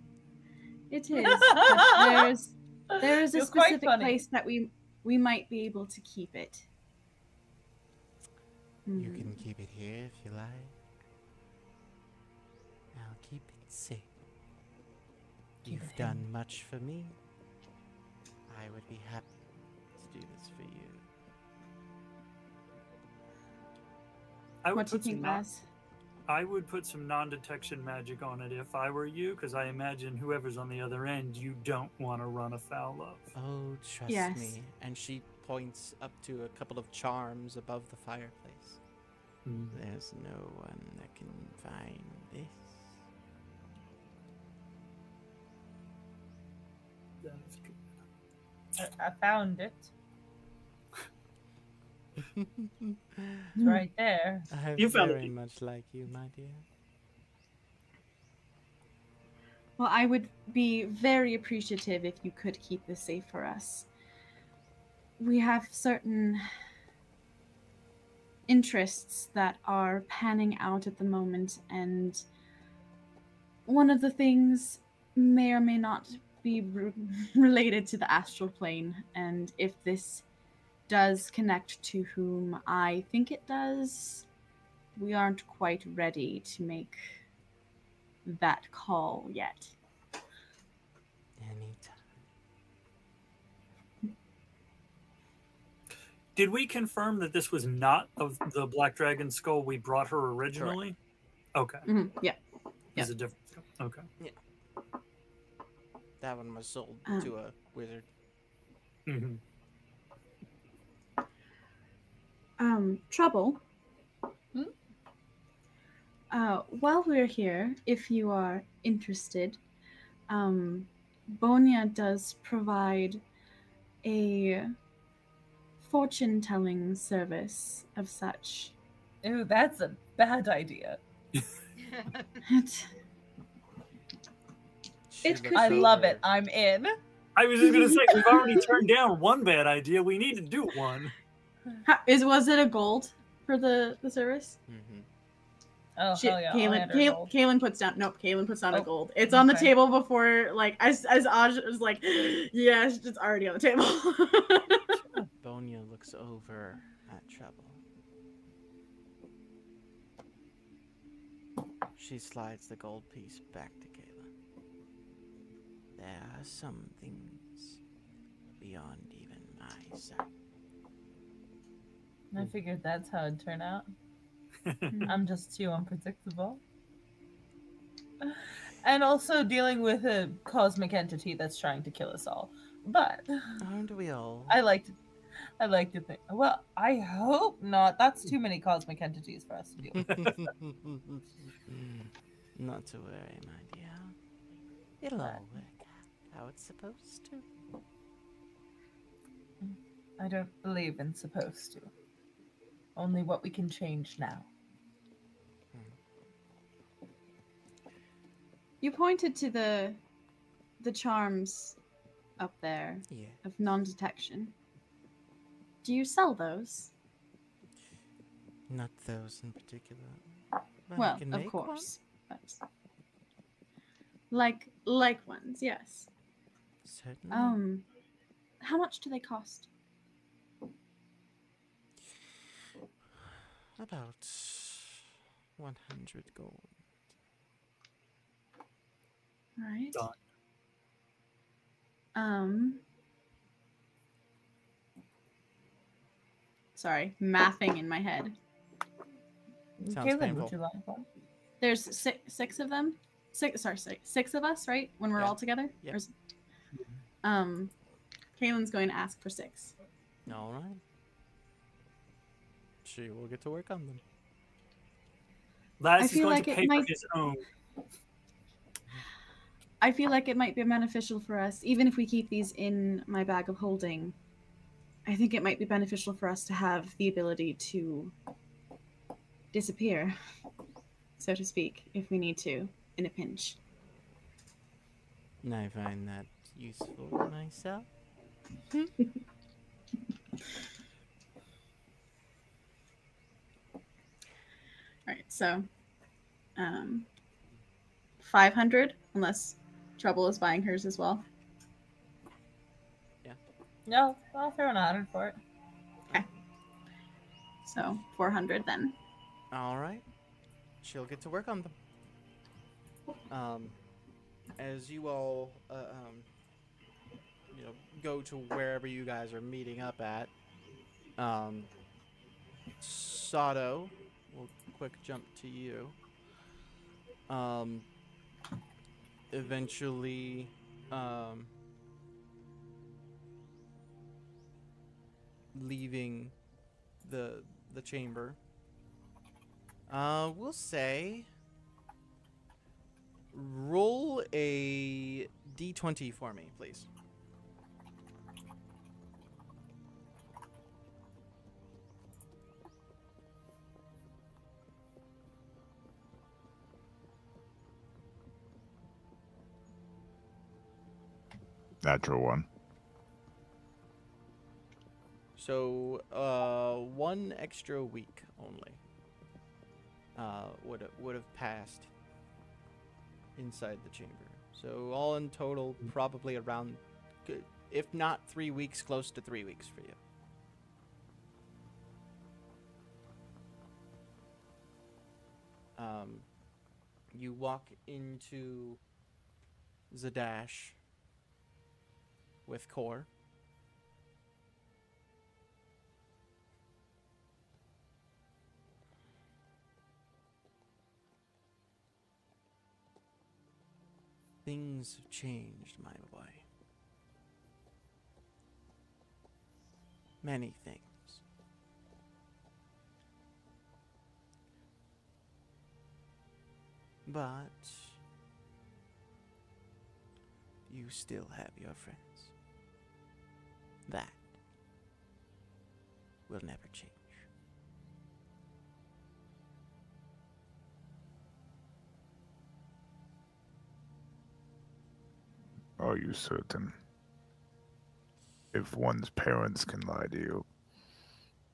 It is, but there is a You're quite specific funny. place that we might be able to keep it. You Hmm. can keep it here if you like. I'll keep it safe. Keep You've it done hidden. much for me. I would be happy to do this for you. I would What do you put some think, non- Laz? I would put some non-detection magic on it if I were you, because I imagine whoever's on the other end, you don't want to run afoul of. Oh, trust Yes. me. And she points up to a couple of charms above the fireplace. Mm. There's no one that can find this. That is good. I found it. It's Hmm. right there. I'm You found very it. much like you, my dear. Well, I would be very appreciative if you could keep this safe for us. We have certain interests that are panning out at the moment, and one of the things may or may not be related to the astral plane. And if this does connect to whom I think it does, we aren't quite ready to make that call yet. Anytime. Did we confirm that this was not of the Black Dragon skull we brought her originally? Okay. Yeah. There's a difference. Okay. That one was sold Um. to a wizard. hmm Trouble. Hmm? While we're here, if you are interested, Bonia does provide a fortune-telling service of such. Ooh, that's a bad idea. It, She It could looks I be- love it. over. I'm in. I was just gonna say we've already turned down one bad idea. We need to do one. was it a gold for the service? Mhm. Oh, hell yeah. I'll hand her gold. Kaylin puts down. Nope, Kaylin puts down a Oh, gold. It's on the okay. table before, like as Aj was like, yeah, it's already on the table. Bonia looks over at Trouble. She slides the gold piece back to Kayla. There are some things beyond even my sight. I figured that's how it'd turn out. I'm just too unpredictable. And also dealing with a cosmic entity that's trying to kill us all. But Aren't we all? I like to think. Well, I hope not. That's too many cosmic entities for us to deal with. Not to worry, my dear. It'll all work out how it's supposed to. I don't believe in supposed to. Only what we can change now. You pointed to the charms up there Yeah. of non-detection. Do you sell those? Not those in particular. But I Well, can of make one. course. But like ones, yes. Certainly. How much do they cost? About 100 gold. Right. Done. sorry, mathing in my head. Sounds Caleb, painful. would you like one? There's six of them. Six of us, right? When we're Yeah. all together. Yeah. Or Kaylin's going to ask for 6. All right. She will get to work on them. Laz I is feel going like to it pay might- for his own. I feel like it might be beneficial for us, even if we keep these in my bag of holding. I think it might be beneficial for us to have the ability to disappear, so to speak, if we need to, in a pinch. And I find that useful myself. Alright, so 500, unless Trouble is buying hers as well. No, I'll throw an 100 for it. So 400 then. All right. She'll get to work on them. As you all, go to wherever you guys are meeting up at, Sato, we'll quick jump to you. Eventually, leaving the chamber. We'll say roll a d20 for me, please. Natural one. So, 1 extra week only would have passed inside the chamber. So all in total, probably around, if not 3 weeks, close to 3 weeks for you. You walk into Zadash with Core. Things have changed, my boy. Many things. But you still have your friends. That will never change. Are you certain? If one's parents can lie to you,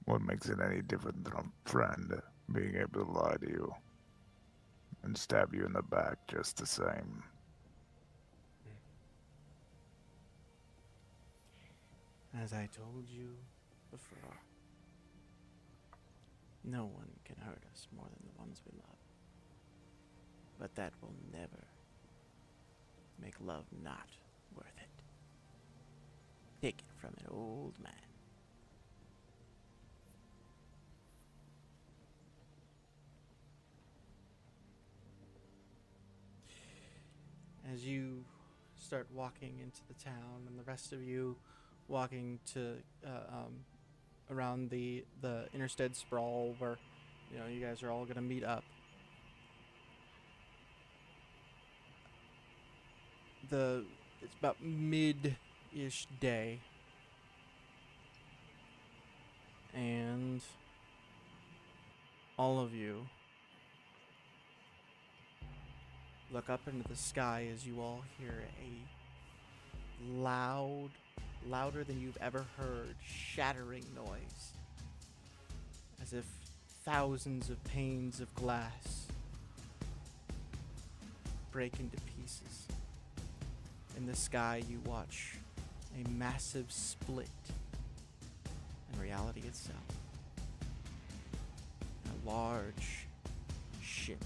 what makes it any different than a friend being able to lie to you and stab you in the back just the same? As I told you before, no one can hurt us more than the ones we love. But that will never make love not worth it. Take it from an old man. As you start walking into the town, and the rest of you walking to around the Interstead Sprawl, where you guys are all gonna meet up. It's about mid-ish day, and all of you look up into the sky as you all hear a louder than you've ever heard, shattering noise, as if thousands of panes of glass break into pieces. In the sky, you watch a massive split in reality itself. A large ship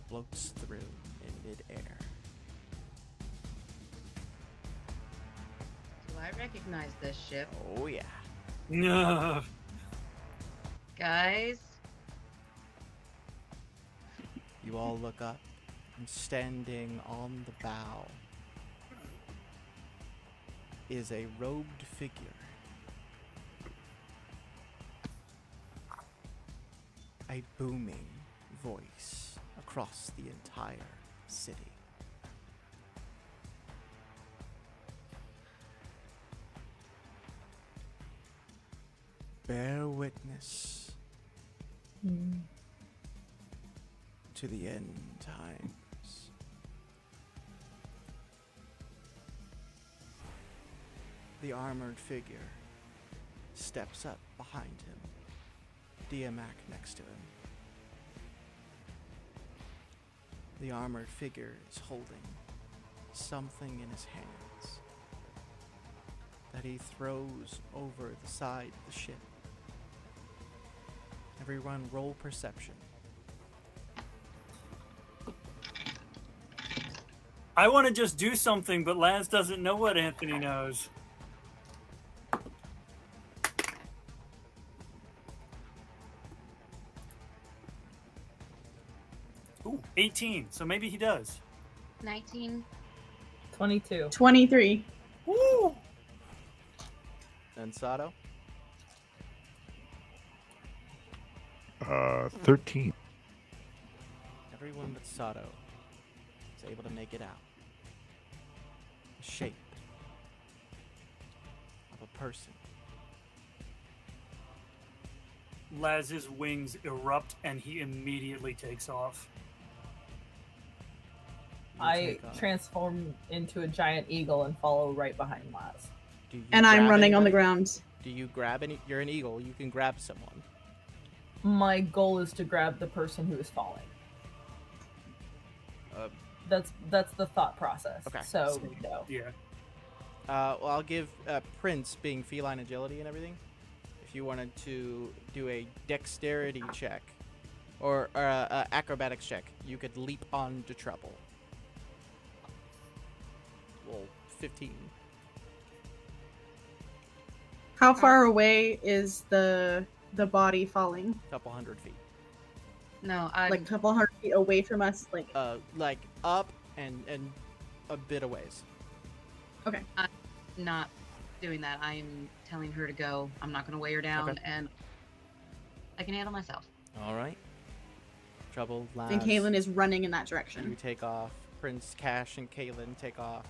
floats through in midair. Do I recognize this ship? Oh yeah. No. Guys, You all look up, and standing on the bow is a robed figure. A booming voice across the entire city. Bear witness to the end times. The armored figure steps up behind him, Diamak next to him. The armored figure is holding something in his hands that he throws over the side of the ship. Everyone roll perception. I want to just do something, but Laz doesn't know what Anthony knows. Ooh, 18. So maybe he does. 19. 22. 23. Woo! And Sato? 13. Everyone but Sato is able to make it out. The shape of a person. Laz's wings erupt and he immediately takes off. You I take off. transform into a giant eagle and follow right behind Laz. Do you And I'm grab running on the anybody? ground. Do you grab any? You're an eagle. You can grab someone. My goal is to grab the person who is falling. Uh, That's the thought process. Okay. So no. Yeah. Well, I'll give Prince, being feline agility and everything, if you wanted to do a dexterity check or acrobatics check, you could leap onto Trouble. Well, 15. How far away is the body falling? Couple hundred feet. No, I'm Like a couple hundred feet away from us? Like, Like up and a bit a ways. not doing that. I'm telling her to go. I'm not going to weigh her down, Okay. and I can handle myself. All right. Trouble. Laz, and Kaylin is running in that You direction. take off. Prince, Cash, and Kaylin take off.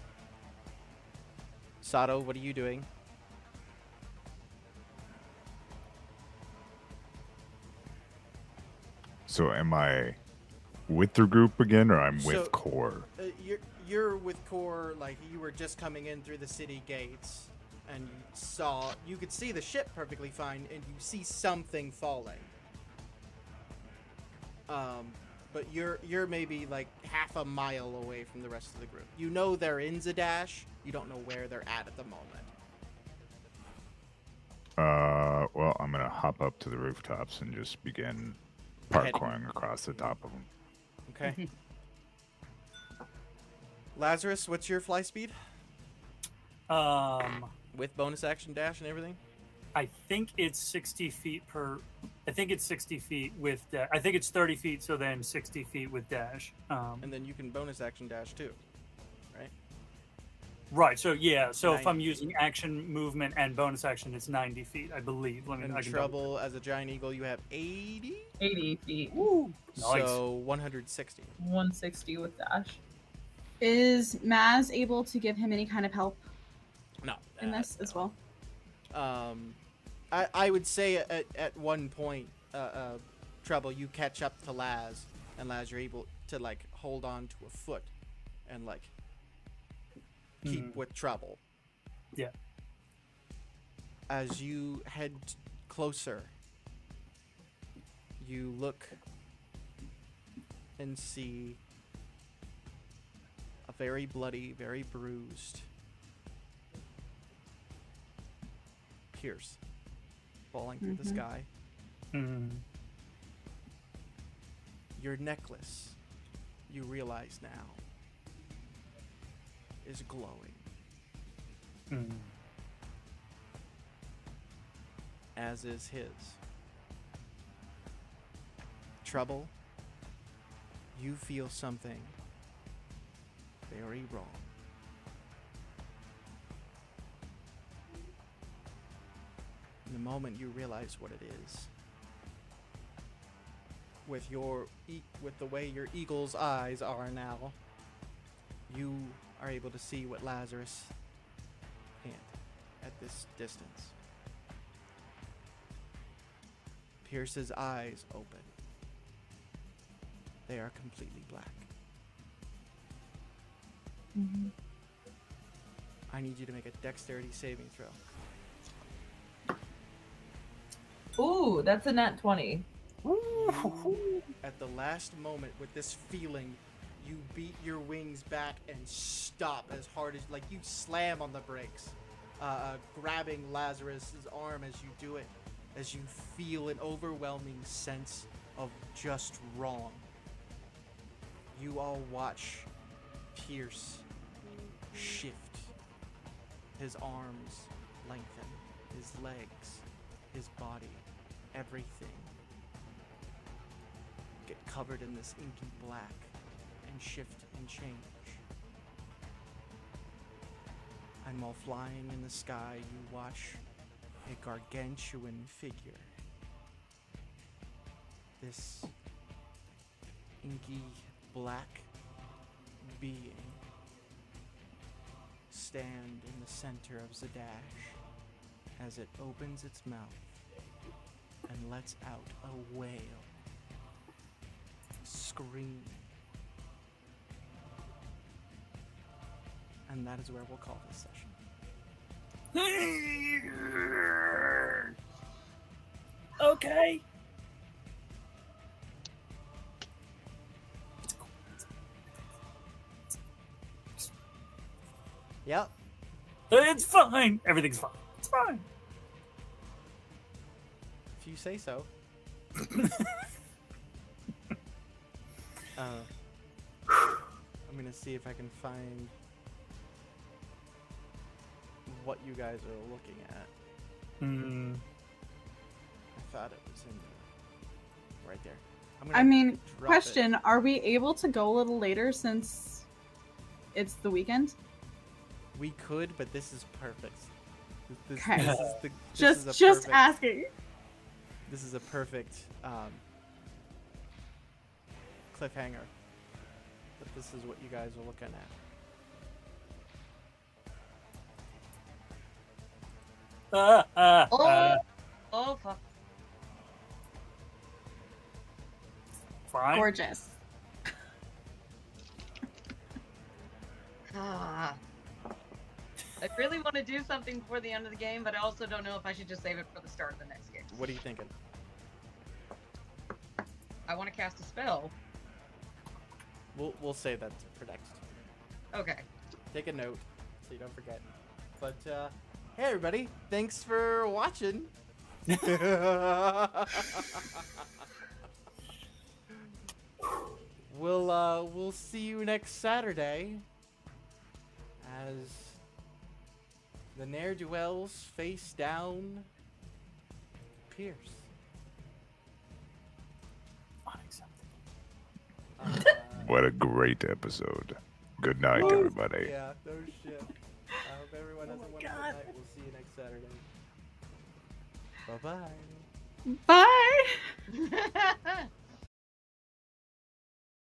Sato, what are you doing? So am I with the group again, or I'm with So- Core? You're with Core, like you were just coming in through the city gates, and you could see the ship perfectly fine, and you see something falling. But you're maybe like half a mile away from the rest of the group. You know they're in Zadash. You don't know where they're at the moment. Well, I'm gonna hop up to the rooftops and just begin Heading. parkouring across the top of them. Okay. Lazarus, what's your fly speed with bonus action dash and everything? I think it's 60 feet per. I think it's 60 feet with. I think it's 30 feet, so then 60 feet with dash. And then you can bonus action dash too, right? Right. So yeah. So if 90 I'm using action, movement, and bonus action, it's 90 feet, I believe. Let me. In I can double- Trouble, as a giant eagle, you have 80. 80 feet. Woo! Nice. So 160. 160 with dash. Is Maz able to give him any kind of help No. in this as well? I would say at one point, Trouble, you catch up to Laz, and Laz, you're able to like hold on to a foot, and like keep with Trouble. Yeah. As you head closer, you look and see a very bloody, very bruised Pierce falling through the Mhm. sky. Mhm. Your necklace, you realize now, is glowing. Mhm. as is his. Trouble, you feel something very wrong. In the moment you realize what it is, with the way your eagle's eyes are now, you are able to see what Lazarus can't at this distance. Pierce's eyes open. They are completely black. Mhm. I need you to make a dexterity saving throw. Ooh, that's a nat 20. At the last moment, with this feeling, you beat your wings back and stop as hard as, like, you slam on the brakes, grabbing Lazarus's arm as you do it, as you feel an overwhelming sense of just wrong. You all watch Pierce shift. His arms lengthen, his legs, his body, everything get covered in this inky black and shift and change. And while flying in the sky, you watch a gargantuan figure. This inky black being stand in the center of Zadash as it opens its mouth and lets out a wail, scream. And that is where we'll call this session. Okay. Yep. It's fine. Everything's fine. It's fine. If you say so. I'm gonna see if I can find what you guys are looking at. I thought it was in right there. I mean, drop question, are we able to go a little later since it's the weekend? We could, but this is perfect. This Okay. is the, Just perfect, asking. This is a perfect cliffhanger. But this is what you guys are looking at. Oh, fuck. Fine. Gorgeous. Ah. I really want to do something before the end of the game, but I also don't know if I should just save it for the start of the next game. What are you thinking? I want to cast a spell. We'll say that for next. Okay. Take a note so you don't forget. But hey everybody, thanks for watching. We'll see you next Saturday as the ne'er-do-wells face down Pierce. What a great episode. Good night, everybody. Yeah, no shit. I hope everyone has a wonderful night. We'll see you next Saturday. Bye-bye. Bye.